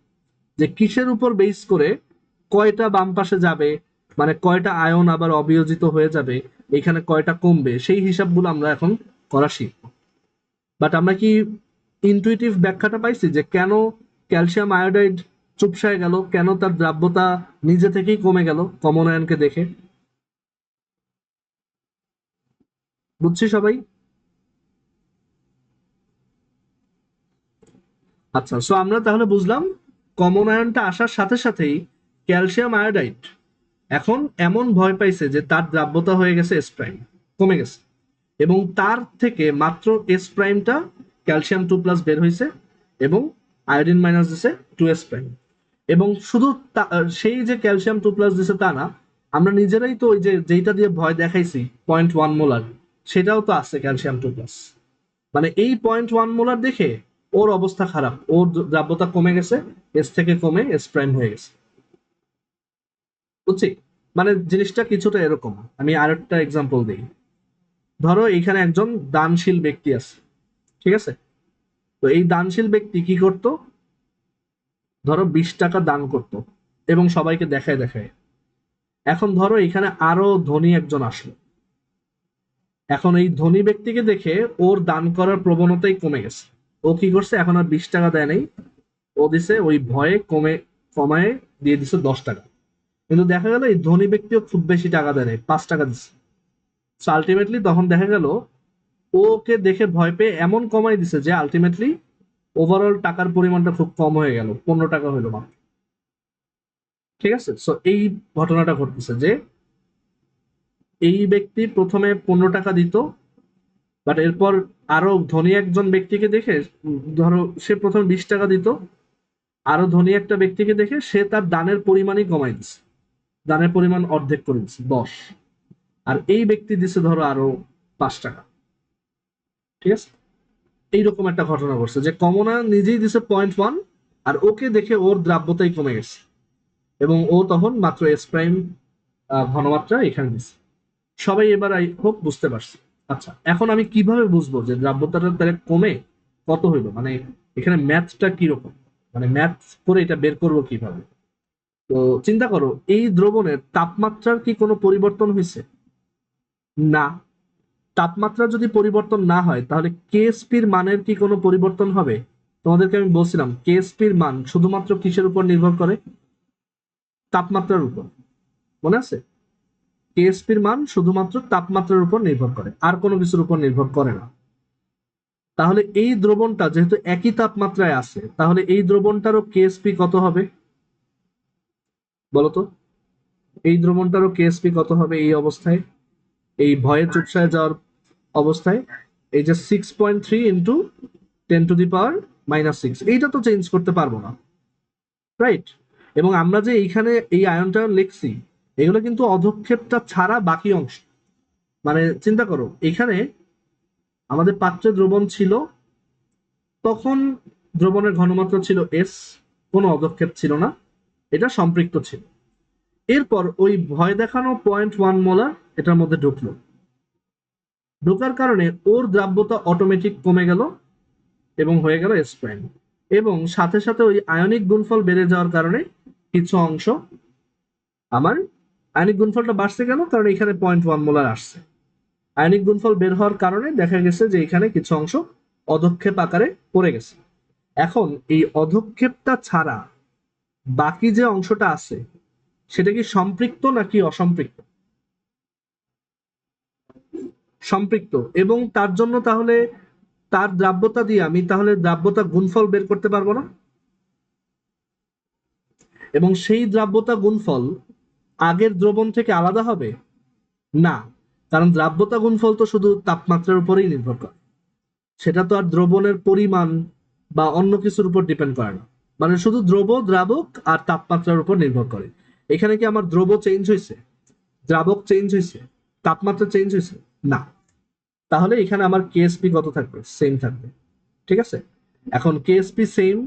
[SPEAKER 1] যে কিসের উপর বেস করে কয়টা বাম পাশে যাবে, মানে কয়টা আয়ন আবার অবিয়োজিত হয়ে যাবে, এখানে কয়টা কমবে, সেই হিসাবগুলো আমরা এখন করা শিখবো। বাট আমরা কি ইনটুইটিভ ব্যাখ্যাটা পাইছি যে কেন ক্যালসিয়াম আয়োডাইড চুপসায় গেল, কেন তার দ্রাব্যতা নিজে থেকেই কমে গেল কমন আয়নকে দেখে? বুঝছি সবাই? আচ্ছা, সো আমরা তাহলে বুঝলাম কমন আয়নটা আসার সাথে সাথেই ক্যালসিয়াম আয়োডাইড এখন এমন ভয় পাইছে যে তার দ্রাব্যতা হয়ে গেছে এস প্রাইম, কমে গেছে, এবং তার থেকে মাত্র এস প্রাইমটা ক্যালসিয়াম 2+ বের হয়েছে, এবং আয়োডিন মাইনাস দিছে 2s প্রাইম। এবং শুধু সেই যে ক্যালসিয়াম 2+ দিছে তা না, আমরা নিজেরাই তো ওই যে যেটা দিয়ে ভয় দেখাইছি 0.1 মোলার, সেটাও তো আছে ক্যালসিয়াম 2+। মানে এই 0.1 মোলার দেখে ওর অবস্থা খারাপ, ওর দ্রাব্যতা কমে গেছে, এস থেকে কমে এস প্রাইম হয়ে গেছে। বুঝছি? মানে জিনিসটা কিছুটা এরকম। আমি আরেকটা এক্সাম্পল দিই। ধরো এখানে একজন দানশীল ব্যক্তি আছে, ঠিক আছে? তো এই দানশীল ব্যক্তি কি করত? ধরো 20 টাকা দান করত, এবং সবাইকে দেখায় দেখায়। এখন ধরো এখানে আরো ধনী একজন আসলো, এখন এই ধনী ব্যক্তিকে দেখে ওর দান করার প্রবণতাই কমে গেছে। ও কি করছে? এখন আর 20 টাকা দেয় নাই, ও দিছে ওই ভয়ে কমায় দিয়ে দিছে 10 টাকা। কিন্তু দেখা গেল এই ধনী ব্যক্তিও খুব বেশি টাকা দেয় নাই, 5 টাকা দিচ্ছে। আলটিমেটলি তখন দেখা গেল ওকে দেখে ভয় পেয়ে এমন কমাই দিছে যে আলটিমেটলি ওভারঅল টাকার পরিমাণটা খুব কম হয়ে গেল, 15 টাকা হইলো মাত্র। ঠিক আছে? সো এই ঘটনাটা ঘটতেছে যে এই ব্যক্তি প্রথমে 15 টাকা দিত, বাট এরপর আরো ধনী একজন ব্যক্তিকে দেখে, ধরো সে প্রথমে 20 টাকা দিত, আরো ধনী একটা ব্যক্তিকে দেখে সে তার দানের পরিমাণই কমাই দিচ্ছে, দানের পরিমাণ অর্ধেক করে দিচ্ছে 10, আর এই ব্যক্তি দিছে ধরো আরো 5 টাকা। ঠিক আছে? এইরকম একটা ঘটনা ঘটছে যে কমনা নিজেই দিছে 0.1, আর ওকে দেখে ওর দ্রাব্যতাই কমে গেছে, এবং ও তখন মাত্র এস প্রাইম ঘনমাত্রা এখানে দিছে। সবাই এবার আই হোপ বুঝতে পারছি। আচ্ছা, এখন আমি কিভাবে বুঝবো যে দ্রাব্যতাটা তাহলে কমে কত হইলো, মানে এখানে ম্যাথটা কিরকম, মানে ম্যাথ করে এটা বের করবো কিভাবে? তো চিন্তা করো, এই দ্রবণের তাপমাত্রার কি কোনো পরিবর্তন হয়েছে? না। তাপমাত্রা যদি পরিবর্তন না হয় তাহলে কেএসপির মানের কি কোনো পরিবর্তন হবে? তোমাদেরকে আমি বলছিলাম কেএসপির মান শুধুমাত্র কিসের উপর নির্ভর করে? তাপমাত্রার উপর। মনে আছে? কেএসপির মান শুধুমাত্র তাপমাত্রার উপর নির্ভর করে, আর কোনো কিছুর উপর নির্ভর করে না। তাহলে এই দ্রবণটা যেহেতু একই তাপমাত্রায় আছে, তাহলে এই দ্রবণটারও কেএসপি কত হবে বলতো? এই দ্রবণটারও কেএসপি কত হবে এই অবস্থায়, এই ভয়ে চুপসায় যাওয়ার অবস্থায়? এই যে 6.3 ইন্টু 10⁻⁻6, এইটা তো চেঞ্জ করতে পারবো না, রাইট? এবং আমরা যে এইখানে এই আয়নটা লিখছি, এগুলো কিন্তু অধক্ষেপটা ছাড়া বাকি অংশ। মানে চিন্তা করো, এখানে আমাদের পাত্রে দ্রবণ ছিল, তখন দ্রবণের ঘনমাত্রা ছিল এস, কোনো অধক্ষেপ ছিল না, এটা সম্পৃক্ত ছিল। এরপর ওই ভয় দেখানো 0.1 মোলার এটার মধ্যে ঢুকলো, ঢোকার কারণে ওর দ্রাব্যতা অটোমেটিক কমে গেল এবং হয়ে গেল এস প্রাইম। এবং সাথে সাথে ওই আয়নিক গুণফল বেড়ে যাওয়ার কারণে কিছু অংশ আমার আয়নিক গুণফলটা বাড়ছে কেন? কারণ এখানে 0.1 মোলার আসছে। আয়নিক গুণফল বের হওয়ার কারণে দেখা গেছে যে এখানে কিছু অংশ অধক্ষেপ আকারে পড়ে গেছে। এখন এই অধক্ষেপটা ছাড়া বাকি যে অংশটা আছে সেটা কি সম্পৃক্ত নাকি অসম্পৃক্ত? সম্পৃক্ত। এবং তার জন্য তাহলে তার দ্রাব্যতা দিয়ে আমি তাহলে দ্রাব্যতা গুণফল বের করতে পারবো না? এবং সেই দ্রাব্যতা গুণফল আগের দ্রবণ থেকে আলাদা হবে না, কারণ দ্রাব্যতা গুণফল তো শুধু তাপমাত্রার উপরেই নির্ভর করে, সেটা তো আর দ্রবণের পরিমাণ বা অন্য কিছুর উপর ডিপেন্ড করে না। মানে শুধু দ্রাবক আর তাপমাত্রার উপর নির্ভর করে। এখানে কি আমার দ্রব চেঞ্জ হয়েছে, দ্রাবক চেঞ্জ হয়েছে, তাপমাত্রা চেঞ্জ হয়েছে? না। তাহলে এখানে আমার কেএসপি কত থাকবে? সেম থাকবে। ঠিক আছে? এখন কেএসপি সেম,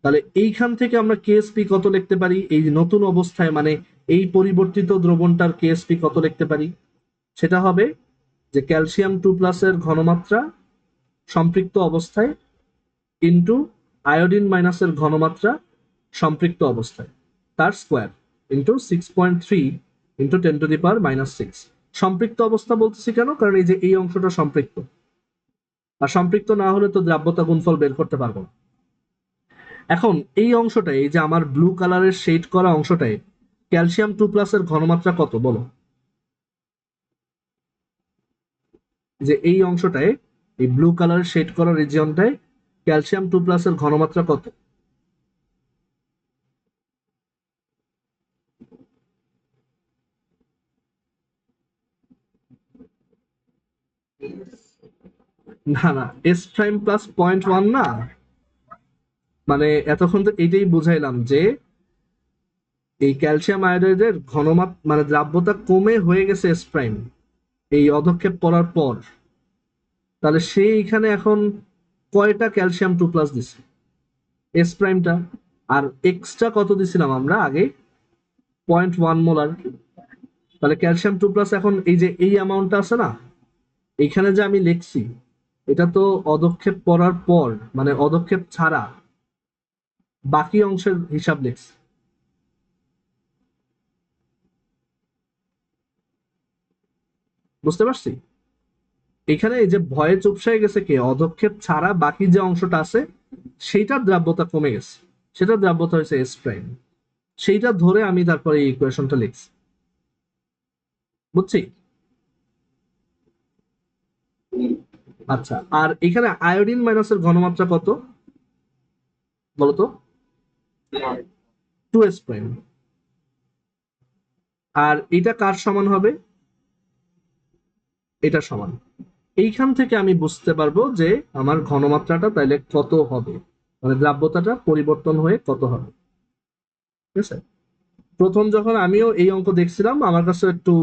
[SPEAKER 1] তাহলে এইখান থেকে আমরা কেএসপি কত লিখতে পারি এই নতুন অবস্থায়, মানে এই পরিবর্তিত দ্রবণটার কেএসপি কত লিখতে পারি? সেটা হবে যে ক্যালসিয়াম 2+ এর ঘনমাত্রা সম্পৃক্ত অবস্থায় ইন্টু আয়োডিন মাইনাসের ঘনমাত্রা সম্পৃক্ত অবস্থায়, তার স্কোয়ার ইন্টু 6.3 ইন্টু 10⁻⁻6। সম্পৃক্ত অবস্থা বলতেছি কেন? কারণ এই যে এই অংশটা সম্পৃক্ত, আর সম্পৃক্ত না হলে তো দ্রাব্যতা গুণফল বের করতে পারবো না। এখন এই অংশটায়, এই যে আমার ব্লু কালারের শেড করা অংশটায় ক্যালসিয়াম 2+ এর ঘনমাত্রা কত বলো? যে এই অংশটায়, এই ব্লু কালারের শেড করা রিজিয়নটায় ক্যালসিয়াম 2+ এর ঘনমাত্রা কত? না না, এস প্রাইম প্লাস 0.1 না। মানে এতক্ষণ তো এটাই বুঝাইলাম যে এই ক্যালসিয়াম আয়োডাইডের ঘনমাত্রা মানে দ্রাব্যতা কমে হয়ে গেছে এস প্রাইম এই অধক্ষেপ পড়ার পর। তাহলে সে এখানে এখন কয়টা ক্যালসিয়াম 2+ দিছে? এস প্রাইমটা। আর এক্সট্রা কত দিছিলাম আমরা আগে? 0.1 মোলার। তাহলে ক্যালসিয়াম 2+ এখন এই যে এই অ্যামাউন্টটা আছে না, এখানে যে আমি লিখছি, এটা তো অধক্ষেপ পড়ার পর, মানে অধক্ষেপ ছাড়া বাকি অংশের হিসাব লিখছি। বুঝতে পারছি? এখানে এই যে ভয়ে চুপসায় গেছে কে? অধক্ষেপ ছাড়া বাকি যে অংশটা আছে সেইটার দ্রাব্যতা কমে গেছে, সেটার দ্রাব্যতা হয়েছে এস প্রাইম। সেইটা ধরে আমি তারপরে এই ইকুয়েশনটা লিখছি। বুঝছি? আচ্ছা, আর এখানে আয়োডিন মাইনাসের ঘনমাত্রা কত বলতো? 2s prime. আর এটা কার সমান হবে? এটা সমান। এইখান থেকে আমি বুঝতে পারবো যে আমার ঘনমাত্রাটা তাইলে কত হবে, মানে দ্রাব্যতাটা পরিবর্তন হয়ে কত হবে। ঠিক আছে? প্রথম যখন আমিও এই অঙ্ক দেখছিলাম আমার কাছে একটু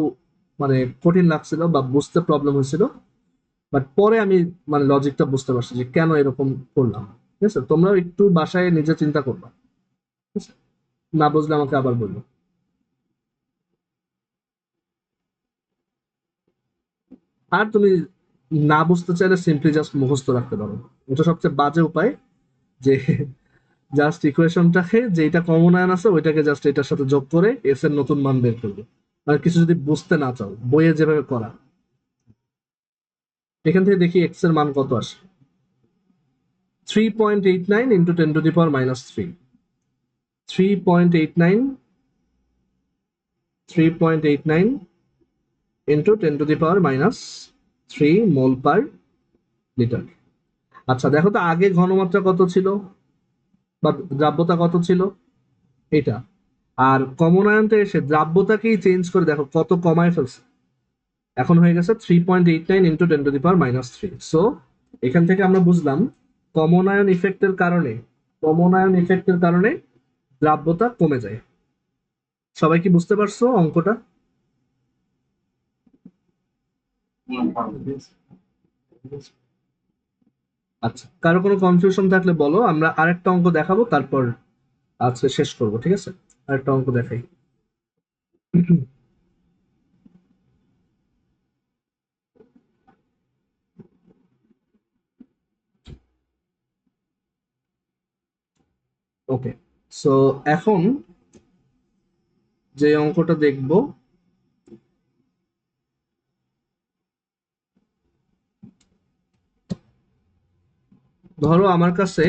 [SPEAKER 1] মানে কঠিন লাগছিল বা বুঝতে প্রবলেম হয়েছিল, বাট পরে আমি মানে লজিকটা বুঝতে পারছি যে কেন এরকম করলাম। ঠিক আছে? তোমরাও একটু বাসায় নিজে চিন্তা করবা। ঠিক আছে? না বুঝলে আমাকে আবার বলবো। আর তুমি না বুঝতে চাইলে সিম্পলি জাস্ট মুখস্থ রাখতে পারো, এটা সবচেয়ে বাজে উপায়। যে জাস্ট ইকুয়েশনটাকে যেটা কমন আয়ন আছে ওইটাকে জাস্ট এটার সাথে যোগ করে এস এর নতুন মান বের করবে। আর কিছু যদি বুঝতে না চাও, বইয়ে যেভাবে করা, এখান থেকে দেখি এক্স এর মান কত আসে। 3.89 ইন্টু 10⁻³ 3.89 3.89 ইন্টু 10⁻³ মোল পার লিটার। আচ্ছা দেখো তো আগে ঘনমাত্রা কত ছিল বা দ্রাব্যতা কত ছিল, এটা। আর কমন আয়নটা এসে দ্রাব্যতাকেই চেঞ্জ করে দেখো কত কমায় ফেলছে, এখন হয়ে গেছে 3.89 ইন্টু 10⁻³ সো এখান থেকে আমরা বুঝলাম কমন আয়ন ইফেক্টের কারণে, কমন আয়ন ইফেক্টের কারণে দ্রাব্যতা কমে যায়। সবাই কি বুঝতে পারছো অঙ্কটা? আচ্ছা, কারো কোনো কনফিউশন থাকলে বলো, আমরা আরেকটা অঙ্ক দেখাবো তারপর আজকে শেষ করবো, ঠিক আছে? আরেকটা অঙ্ক দেখাই। ওকে, সো এখন যে অঙ্কটা দেখবো, ধরো আমার কাছে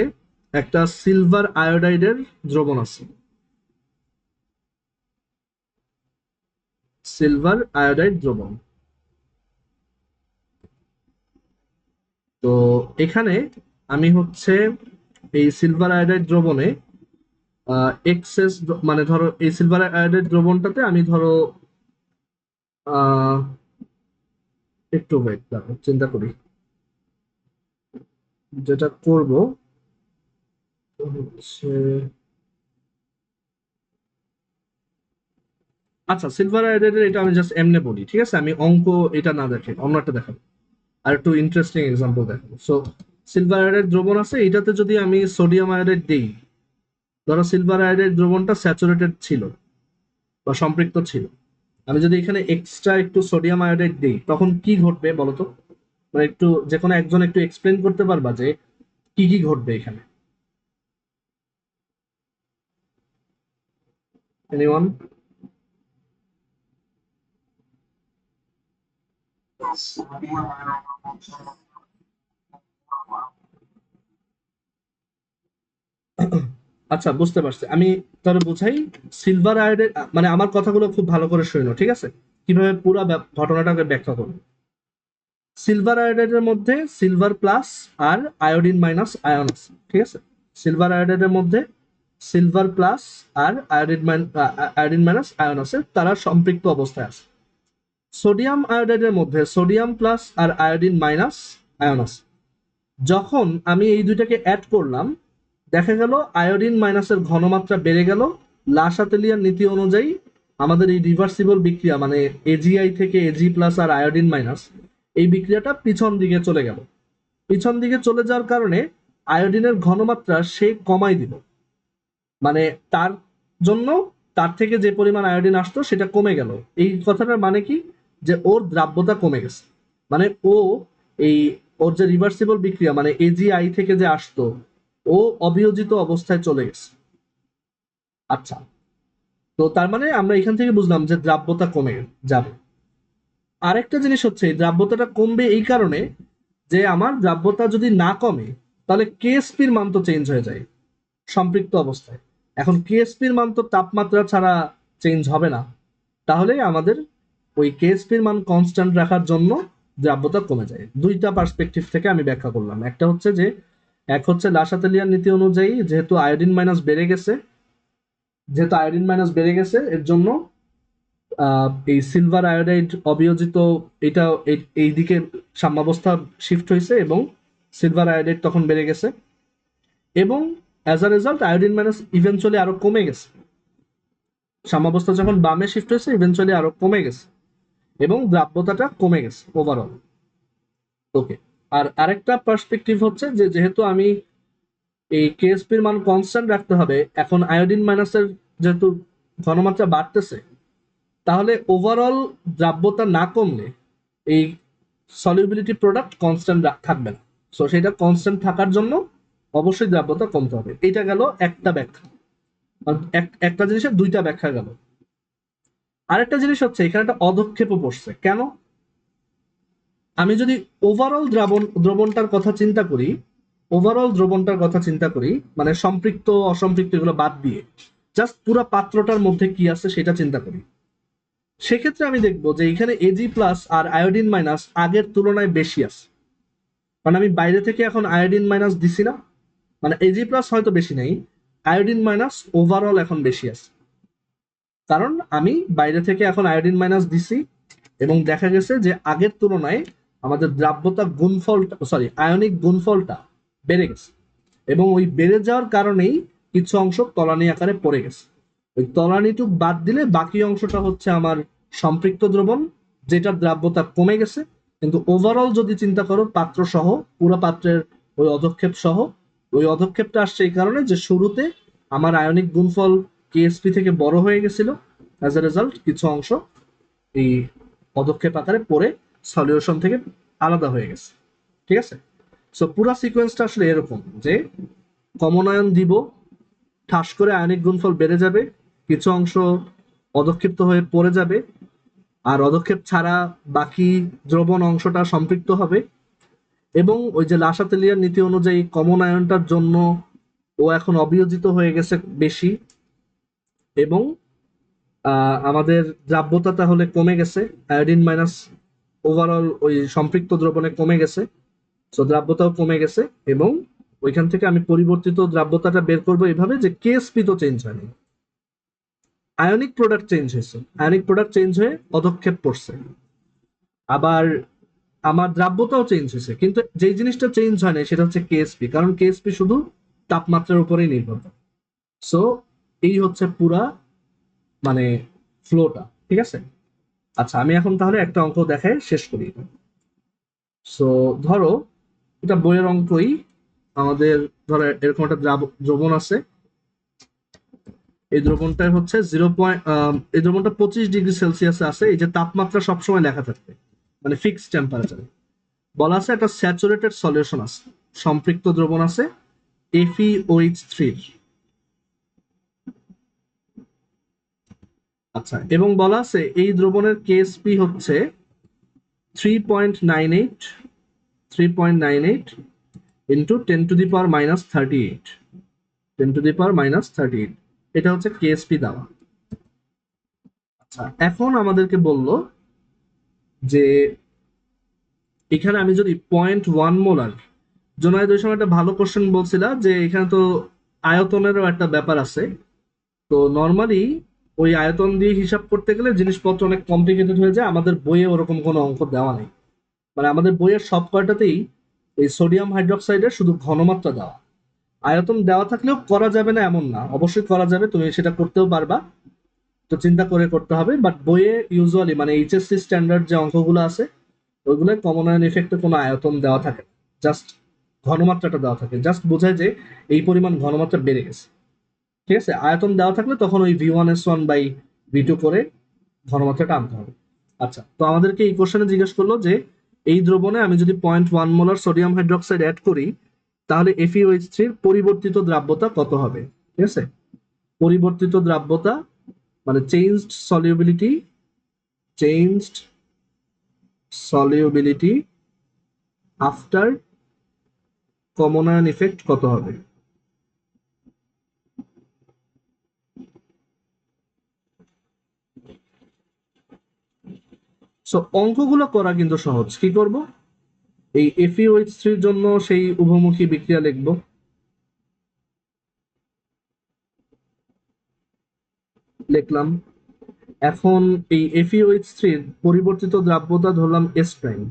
[SPEAKER 1] একটা সিলভার আয়োডাইডের দ্রবণ আছে, সিলভার আয়োডাইড দ্রবণ। তো এখানে আমি হচ্ছে এই সিলভার আয়োডাইড দ্রবণে এক্সেস, মানে ধরো এই সিলভার আয়োডাইড দ্রবণটাতে আমি ধরো আহ একটু ওয়েট দেখো, চিন্তা করি। যেটা করব হচ্ছে, আচ্ছা সিলভার আয়োডাইডের এটা আমি জাস্ট এমনে বলি, ঠিক আছে? আমি অঙ্ক এটা না দেখে অন্য একটা দেখাবো, আর একটু ইন্টারেস্টিং এক্সাম্পল দেখাবো। সো সিলভার আয়োডাইড দ্রবণ আছে, এটাতে যদি আমি সোডিয়াম আয়োডাইড দিই, ধরো সিলভার আয়োডাইড দ্রবণটা স্যাচুরেটেড ছিল বা সম্পৃক্ত ছিল, আমি যদি এখানে এক্সট্রা একটু সোডিয়াম আয়োডাইড দিই তখন কি ঘটবে বলতো? মানে একটু যে কোনো একজন একটু এক্সপ্লেন করতে পারবা যে কি কি ঘটবে এখানে? এনিওয়ান? আচ্ছা বুঝতে পারছি আমি, তাহলে বোঝাই। সিলভার আয়োডাইড, মানে আমার কথাগুলো খুব ভালো করে শুনো, ঠিক আছে? কিভাবে পুরো ঘটনাটাকে ব্যাখ্যা করবো। সিলভার আয়োডাইডের মধ্যে সিলভার প্লাস আর আয়োডিন মাইনাস আয়ন আছে, ঠিক আছে? সিলভার আয়োডাইডের মধ্যে সিলভার প্লাস আর আয়োডিন মাইনাস আয়ন আছে, তারা সম্পৃক্ত অবস্থায় আছে। সোডিয়াম আয়োডাইডের মধ্যে সোডিয়াম প্লাস আর আয়োডিন মাইনাস আয়ন আছে। যখন আমি এই দুইটাকে অ্যাড করলাম, দেখা গেল আয়োডিন মাইনাসের ঘনমাত্রা বেড়ে গেল। লাসাতেলিয়ার নীতি অনুযায়ী আমাদের এই রিভার্সিবল বিক্রিয়া, মানে এজিআই থেকে এজি প্লাস আর আয়োডিন মাইনাস, এই বিক্রিয়াটা পিছন দিকে চলে গেল। পিছন দিকে চলে যাওয়ার কারণে আয়োডিনের ঘনমাত্রা সে কমাই দিল, মানে তার জন্য তার থেকে যে পরিমাণ আয়োডিন আসতো সেটা কমে গেল। এই কথাটার মানে কি, যে ওর দ্রাব্যতা কমে গেছে, মানে ও এই ওর যে রিভার্সিবল বিক্রিয়া মানে এজিআই থেকে যে আসতো, ও অবিয়োজিত অবস্থায় চলে গেছে। আচ্ছা, তো তার মানে আমরা এখান থেকে বুঝলাম যে দ্রাব্যতা কমে যাবে। আরেকটা জিনিস হচ্ছে এই দ্রাব্যতাটা কমবে এই কারণে যে আমার দ্রাব্যতা যদি না কমে তাহলে কেএসপির মান তো চেঞ্জ হয়ে যায় সম্পৃক্ত অবস্থায়। এখন কেএসপির মান তো তাপমাত্রা ছাড়া চেঞ্জ হবে না, তাহলে আমাদের ওই কেএসপির মান কনস্ট্যান্ট রাখার জন্য দ্রাব্যতা কমে যায়। দুইটা পার্সপেক্টিভ থেকে আমি ব্যাখ্যা করলাম। একটা হচ্ছে যে, এক হচ্ছে লাসাতেলিয়ার নীতি অনুযায়ী যেহেতু আয়োডিন মাইনাস বেড়ে গেছে, যেহেতু আয়োডিন মাইনাস বেড়ে গেছে এর জন্য এই সিলভার আয়োডাইড অবিয়োজিত, এটা এই দিকে সাম্যাবস্থা শিফট হয়েছে এবং সিলভার আয়োডাইড তখন বেড়ে গেছে, এবং as a result iodine minus eventually আরো কমে গেছে। সাম্যাবস্থা যখন বামে শিফট হয়েছে ইভেনচুয়ালি আরো কমে গেছে এবং দ্রাব্যতাটা কমে গেছে ওভারঅল। ওকে, আর আরেকটা পার্সপেক্টিভ হচ্ছে যে যেহেতু আমি এই কেএসপির মান কনস্ট্যান্ট রাখতে হবে, এখন আয়োডিন মাইনাসের যেহেতু ঘনমাত্রা বাড়তেছে, তাহলে ওভারঅল দ্রাব্যতা না কমলে এই সলিউবিলিটি প্রোডাক্ট কনস্ট্যান্ট থাকবে না। সো সেটা কনস্ট্যান্ট থাকার জন্য অবশ্যই দ্রাব্যতা কমতে হবে। এটা গেল একটা ব্যাখ্যা, একটা জিনিসের দুইটা ব্যাখ্যা গেল। আরেকটা জিনিস হচ্ছে এখানে একটা অধক্ষেপও পড়ছে। কেন? আমি যদি ওভারঅল দ্রবণটার কথা চিন্তা করি, মানে সম্পৃক্ত অসম্পৃক্ত এগুলো বাদ দিয়ে জাস্ট পুরো পাত্রটার মধ্যে কি আছে সেটা চিন্তা করি, সেক্ষেত্রে আমি দেখবো যে এখানে এজি প্লাস আর আয়োডিন মাইনাস আগের তুলনায় বেশি আছে। মানে আমি বাইরে থেকে এখন আয়োডিন মাইনাস দিছি না, মানে এজি প্লাস হয়তো বেশি নেই, আয়োডিন মাইনাস ওভারঅল এখন বেশি আছে। কারণ আমি বাইরে থেকে এখন আয়োডিন মাইনাস দিছি এবং দেখা গেছে যে আগের তুলনায় আমাদের দ্রাব্যতা গুণফলটা, সরি আয়নিক গুণফলটা বেড়ে গেছে, এবং ওই বেড়ে যাওয়ার কারণেই কিছু অংশ তলানি আকারে পড়ে গেছে। ওই তলানিটুক বাদ দিলে বাকি অংশটা হচ্ছে আমার সম্পৃক্ত দ্রবণ, যেটার দ্রাব্যতা কমে গেছে। কিন্তু ওভারঅল যদি চিন্তা করো পাত্র সহ, পুরো পাত্রের ওই অধক্ষেপ সহ, ওই অধক্ষেপটা আসছে এই কারণে যে শুরুতে আমার আয়নিক গুণফল কেএসপি থেকে বড় হয়ে গেছিল, অ্যাজ এ রেজাল্ট কিছু অংশ এই পদক্ষেপ আকারে পড়ে সলিউশন থেকে আলাদা হয়ে গেছে। ঠিক আছে? সো পুরো সিকোয়েন্সটা আসলে এরকম যে কমন আয়ন দিব, ঠাস করে আয়নিক গুণফল বেড়ে যাবে, কিছু অংশ অধক্ষিপ্ত হয়ে পড়ে যাবে, আর অধক্ষেপ ছাড়া বাকি দ্রবণ অংশটা সম্পৃক্ত হবে, এবং ওই যে লাসাতেলিয়ার নীতি অনুযায়ী কমন আয়নটার জন্য ও এখন অবিয়োজিত হয়ে গেছে বেশি, এবং আমাদের দ্রাব্যতা তাহলে কমে গেছে, আয়োডিন মাইনাস ওভারঅল ওই সম্পৃক্ত দ্রবণে কমে গেছে, সো দ্রাব্যতাও কমে গেছে। এবং ওইখান থেকে আমি পরিবর্তিত দ্রাব্যতাটা বের করবো এইভাবে যে কেএসপি তো চেঞ্জ হয়নি, আয়নিক প্রোডাক্ট চেঞ্জ হয়েছে, আয়নিক প্রোডাক্ট চেঞ্জ হয়ে পদক্ষেপ পড়ছে, আবার আমার দ্রাব্যতাও চেঞ্জ হয়েছে, কিন্তু যেই জিনিসটা চেঞ্জ হয় না সেটা হচ্ছে কেএসপি, কারণ কেএসপি শুধু তাপমাত্রার উপরেই নির্ভর করে। সো এই হচ্ছে পুরা মানে ফ্লোটা। ঠিক আছে? আচ্ছা, আমি এখন তাহলে একটা অঙ্ক দেখায় শেষ করি। সো ধরো এটা বইয়ের অঙ্কই, আমাদের ধরো এরকম একটা দ্রবণ আছে, এই দ্রবণটা হচ্ছে এই দ্রবণটা 25°C আছে, এই যে তাপমাত্রা সবসময় লেখা থাকবে মানে ফিক্সড টেম্পারেচার। বলা আছে একটা স্যাচুরেটেড সলিউশন আছে, সম্পৃক্ত দ্রবণ আছে FeOH3। আচ্ছা, এবং বলা আছে এই দ্রবণের কেএসপি হচ্ছে 3.98 3.98 ইন্টু 10⁻⁻38, 10⁻⁻38, এটা হচ্ছে কেএসপি দেওয়া। আচ্ছা, এখন আমাদেরকে বললো যে এখানে আমি যদি 0.1 মোলার, জোনায়েদ ওই সময় একটা ভালো কোশ্চেন বলছিলা যে এখানে তো আয়তনেরও একটা ব্যাপার আছে। তো নর্মালি ওই আয়তন দিয়ে হিসাব করতে গেলে জিনিসপত্র অনেক কমপ্লিকেটেড হয়ে যায়, আমাদের বইয়ে ওরকম কোনো অঙ্ক দেওয়া নেই। মানে আমাদের বইয়ের সব কয়টাতেই এই সোডিয়াম হাইড্রোক্সাইডের শুধু ঘনমাত্রা দেওয়া, আয়তন দেওয়া থাকলেও করা যাবে না এমন না, অবশ্যই করা যাবে, তুমি সেটা করতেও পারবা, তো চিন্তা করে করতে হবে। বাট বইয়ে ইউজুয়ালি মানে এইচএসসি স্ট্যান্ডার্ড যে অঙ্কগুলো আছে ওইগুলোয় কমন আয়ন ইফেক্টে কোনো আয়তন দেওয়া থাকে, জাস্ট ঘনমাত্রাটা দেওয়া থাকে, জাস্ট বোঝায় যে এই পরিমাণ ঘনমাত্রা বেড়ে গেছে। ঠিক আছে? আয়তন দেওয়া থাকলে তখন ওই V1S1/V2 করে ঘনমাত্রাটা আনতে হবে। আচ্ছা, তো আমাদেরকে এই কোশ্চেনে জিজ্ঞেস করলো যে এই দ্রবণে আমি যদি 0.1 মোলার সোডিয়াম হাইড্রোক্সাইড অ্যাড করি তাহলে FeOH3 পরিবর্তিত দ্রাব্যতা কত হবে। ঠিক আছে? পরিবর্তিত দ্রাব্যতা মানে changed solubility after common ion effect কত হবে। সো অঙ্কগুলো করা কিন্তু সহজ। কি করব, এই FeOH3 এর জন্য সেই উভমুখী বিক্রিয়া লিখব, লিখলাম। এখন এই FeOH3 এর পরিবর্তিত দ্রাব্যতা ধরলাম S প্রাইম,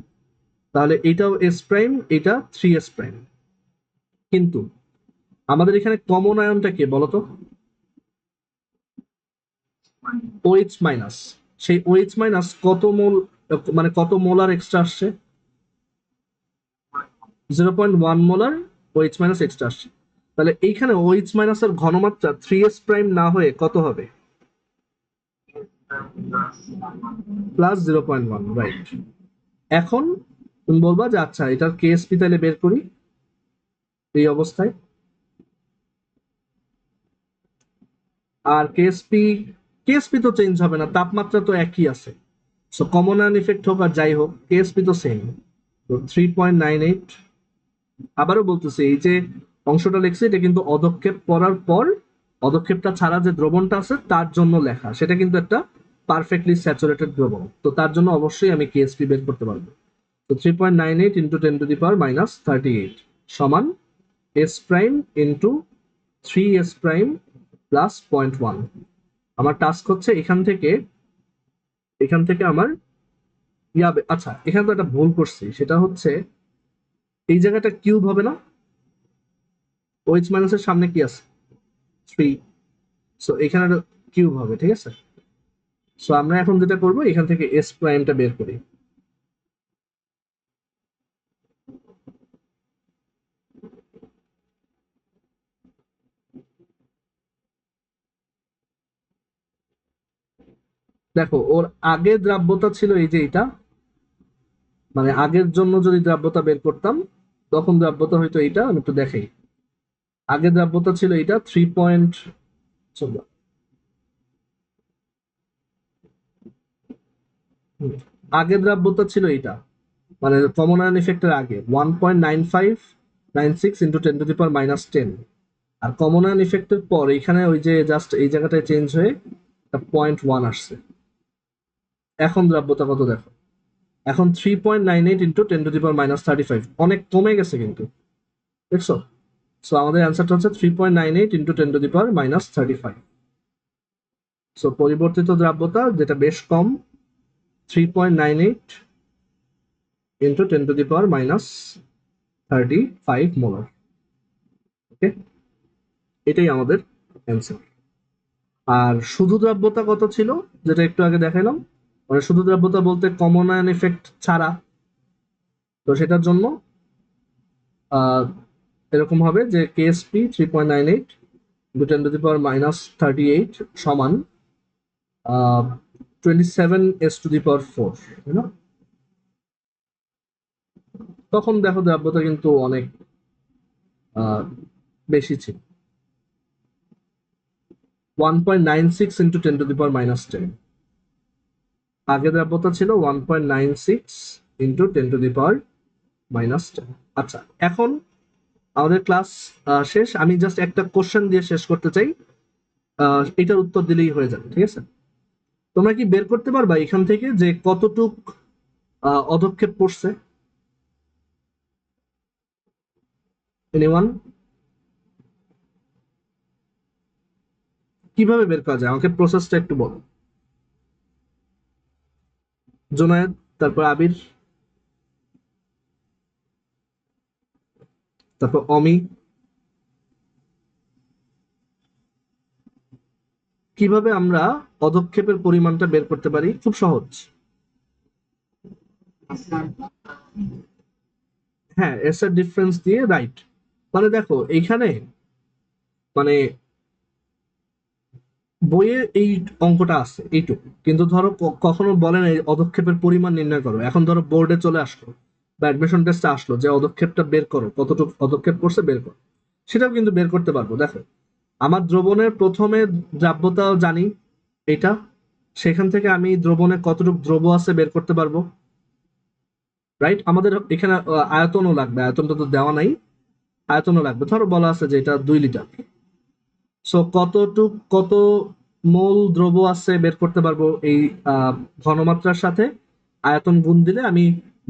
[SPEAKER 1] তাহলে এটাও S প্রাইম, এটা 3S প্রাইম। কিন্তু আমাদের এখানে কমন আয়নটা কে বলতো? OH minus. সেই OH মাইনাস কত মোল, মানে কত মোলার এক্সট্রা আসছে? 0.1 মোলার OH মাইনাস এক্সট্রা আসছে। তাহলে এইখানে OH মাইনাস এর ঘনমাত্রা 3S প্রাইম না হয়ে কত হবে? Plus 0.1, right. এখন তুমি বলবা যে আচ্ছা এটার কেএসপি তাহলে বের করি এই অবস্থায়। আর কেএসপি তো চেঞ্জ হবে না, তাপমাত্রা তো একই আছে। সো কমন আয়ন ইফেক্ট হোক আর যাই হোক, কেএসপি তো সেম। তো 3.98। আবারও বলতেছি, এই যে অংশটা লিখছি এটা কিন্তু অদক্ষেপ পড়ার পর অদক্ষেপটা ছাড়া যে দ্রবণটা আছে তার জন্য লেখা, সেটা কিন্তু একটা পারফেক্টলি স্যাচুরেটেড দ্রবণ, তো তার জন্য অবশ্যই আমি কেএসপি বের করতে পারবো। তো 3.98 ইন্টু 10⁻⁻38 সমান S prime into 3s prime plus 0.1। আমার টাস্ক হচ্ছে এখান থেকে আমার আচ্ছা, এখানে তো একটা ভুল করছি, সেটা হচ্ছে এই জায়গাটা কিউব হবে না, ওইচ মাইনাসের সামনে কি আছে, 3। সো এখানে কিউব হবে, ঠিক আছে। সো আমরা এখন যেটা করবো, এখান থেকে এস প্রাইমটা বের করি। দেখো, ওর আগে দ্রাব্যতা ছিল এই যে এটা, মানে আগের জন্য যদি দ্রাব্যতা বের করতাম তখন দ্রাব্যতা হয়তো এইটা, আমি একটু দেখাই। আগে দ্রাব্যতা ছিল এটা 3 আগে দ্রাব্যতা ছিল এটা, মানে কমন আয়ন ইফেক্টের আগে 1.9596 × 10⁻10। আর কমন আয়ন ইফেক্টের পর এখানে ওই যে জাস্ট এই জায়গাটায় চেঞ্জ হয়ে 0.1 আসছে। এখন দ্রাব্যতা কত দেখো, এখন 3.98 × 10⁻35, অনেক কমে গেছে কিন্তু, দেখছো। সো আমাদের অ্যান্সারটা হচ্ছে 3.98 × 10⁻35। সো পরিবর্তিত দ্রাব্যতা যেটা বেশ কম, 3.98 × 10⁻35 মোলার। ওকে, এটাই আমাদের অ্যান্সার। আর শুধু দ্রাব্যতা কত ছিল, যেটা একটু আগে দেখাইলাম, মানে শুধু দ্রাব্যতা বলতে কমন আয়ন ইফেক্ট ছাড়া, তো সেটার জন্য আহ, এরকম হবে যে কেএসপি 3.98 × 10⁻38 সমান 27s⁴, তাই না? তখন দেখো দ্রাব্যতা কিন্তু অনেক আহ, বেশি ছিল, 1.96 × 10⁻10। আগে দ্রাব্যতা ছিল 1.96 × 10⁻10। আচ্ছা, এখন আমাদের ক্লাস শেষ, আমি জাস্ট একটা কোশ্চেন দিয়ে শেষ করতে চাই, এটার উত্তর দিলেই হয়ে যাবে, ঠিক আছে। তোমরা কি বের করতে পারবা এখান থেকে যে কতটুক অদক্ষেপ পড়ছে? এনিওয়ান? কিভাবে বের করা যায়, আমাকে প্রসেসটা একটু বলো। জোনায়েদ, তারপর আবির, তারপর অমি। কিভাবে আমরা পদক্ষেপের পরিমাণটা বের করতে পারি? খুব সহজ। হ্যাঁ, এস এর ডিফারেন্স দিয়ে, রাইট। মানে দেখো এইখানে, মানে বইয়ে এই অঙ্কটা আছে এইটুকু, কিন্তু ধরো কখনো বলে না এই অদক্ষেপের পরিমাণ নির্ণয় করো, এখন ধরো বোর্ডে চলে আসলো বা অ্যাডমিশন টেস্টে আসলো যে অদক্ষেপটা বের করো, কতটুকু অদক্ষেপ করছে বের করো, সেটাও কিন্তু বের করতে পারবো। দেখো, আমার দ্রবণের প্রথমে দ্রাব্যতা জানি এটা, সেখান থেকে আমি দ্রবণে কতটুকু দ্রব আছে বের করতে পারবো, রাইট। আমাদের এখানে আয়তনও লাগবে, আয়তনটা তো দেওয়া নাই, আয়তনও লাগবে। ধরো বলা আছে যে এটা 2 লিটার, সো কত মোল দ্রব আছে বের করতে পারবো এই ঘনমাত্রার সাথে আয়তন গুণ দিলে আমি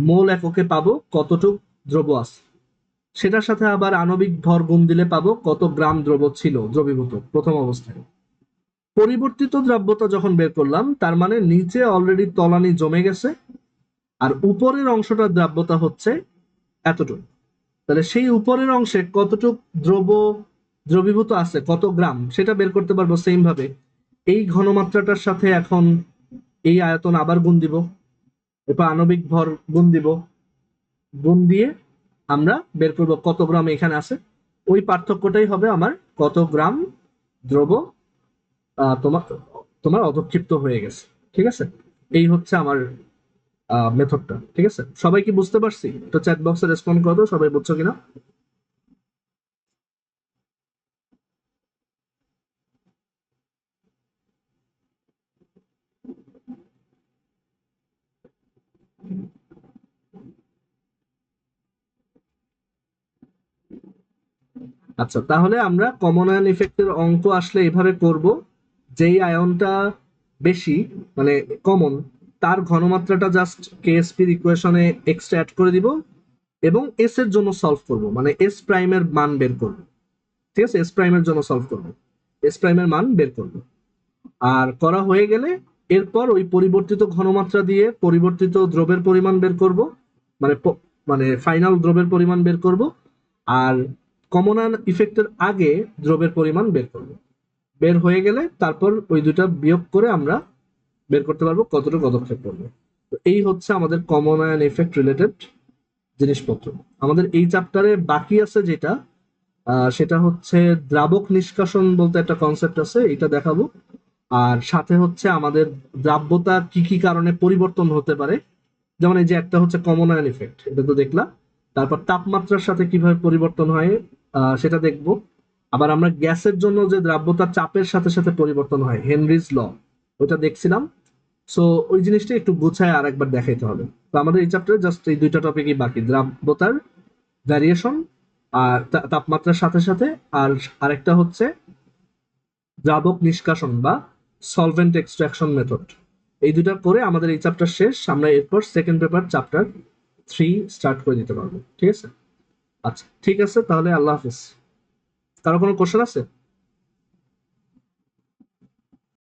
[SPEAKER 1] মোল এককে পাবো কতটুক দ্রব আছে, সেটার সাথে আবার আণবিক ভর গুণ দিলে পাবো কত গ্রাম দ্রব ছিল দ্রবীভূত প্রথম অবস্থায়। পরিবর্তিত দ্রাব্যতা যখন বের করলাম, তার মানে নিচে অলরেডি তলানি জমে গেছে, আর উপরের অংশটার দ্রাব্যতা হচ্ছে এতটুকু। তাহলে সেই উপরের অংশে কতটুক দ্রবীভূত আছে, কত গ্রাম, সেটা বের করতে পারবো সেম ভাবে। এই ঘনমাত্রাটার সাথে এখন এই আয়তন আবার গুণ দিব, এরপর আণবিক ভর গুণ দিব, গুণ দিয়ে আমরা বের করব কত গ্রাম এখানে আছে। ওই পার্থক্যটাই হবে আমার কত গ্রাম দ্রব তোমার তোমার অধক্ষিপ্ত হয়ে গেছে, ঠিক আছে। এই হচ্ছে আমার মেথডটা, ঠিক আছে। সবাই কি বুঝতে পারছি? তো চ্যাট বক্সে রেসপন্ড করো, সবাই বুঝছো কিনা। আচ্ছা, তাহলে আমরা কমন আয়ন ইফেক্টের অঙ্ক আসলে এইভাবে করব, যেই আয়নটা বেশি মানে কমন, তার ঘনমাত্রাটা জাস্ট কেএসপির ইকুয়েশনে এক্সট্রা অ্যাড করে দিব এবং এস এর জন্য সলভ করব, মানে এস প্রাইমের মান বের করব। ঠিক আছে, এস প্রাইমের জন্য সলভ করব, এস প্রাইমের মান বের করব। আর করা হয়ে গেলে এরপর ওই পরিবর্তিত ঘনমাত্রা দিয়ে পরিবর্তিত দ্রবের পরিমাণ বের করব, মানে মানে ফাইনাল দ্রবের পরিমাণ বের করব। আর কমন আয়ন ইফেক্টের আগে দ্রবের পরিমাণ বের করব। বের হয়ে গেলে তারপর ওই দুটা বিয়োগ করে আমরা বের করতে পারবো কতটুকু পদক্ষেপ করবো। তো এই হচ্ছে আমাদের কমন আয়ন ইফেক্ট রিলেটেড জিনিসপত্র। আমাদের এই চ্যাপ্টারে বাকি আছে যেটা, সেটা হচ্ছে দ্রাবক নিষ্কাশন বলতে একটা কনসেপ্ট আছে, এটা দেখাবো। আর সাথে হচ্ছে আমাদের দ্রাব্যতা কি কি কারণে পরিবর্তন হতে পারে, যেমন এই যে একটা হচ্ছে কমন আয়ন ইফেক্ট, এটা তো দেখলাম। তারপর তাপমাত্রার সাথে কিভাবে পরিবর্তন হয় সেটা দেখব। আবার আমরা গ্যাসের জন্য যে দ্রাব্যতা চাপের সাথে সাথে পরিবর্তন হয়, হেনরিজ ল, ওটা দেখছিলাম। সো ওই জিনিসটা একটু গুছায় আর একবার দেখাইতে হবে। তো আমাদের এই চ্যাপ্টারে জাস্ট এই দুইটা টপিকই বাকি, দ্রাব্যতার ভ্যারিয়েশন আর তাপমাত্রার সাথে সাথে, আর আরেকটা হচ্ছে দ্রাবক নিষ্কাশন বা সলভেন্ট এক্সট্রাকশন মেথড। এই দুটা করে আমাদের এই চ্যাপ্টার শেষ, আমরা এরপর সেকেন্ড পেপার চ্যাপ্টার 3 স্টার্ট করে দিতে পারবো। ঠিক আছে, আচ্ছা ঠিক আছে, তাহলে আল্লাহ হাফিজ। কারো কোনো কোশ্চেন আছে?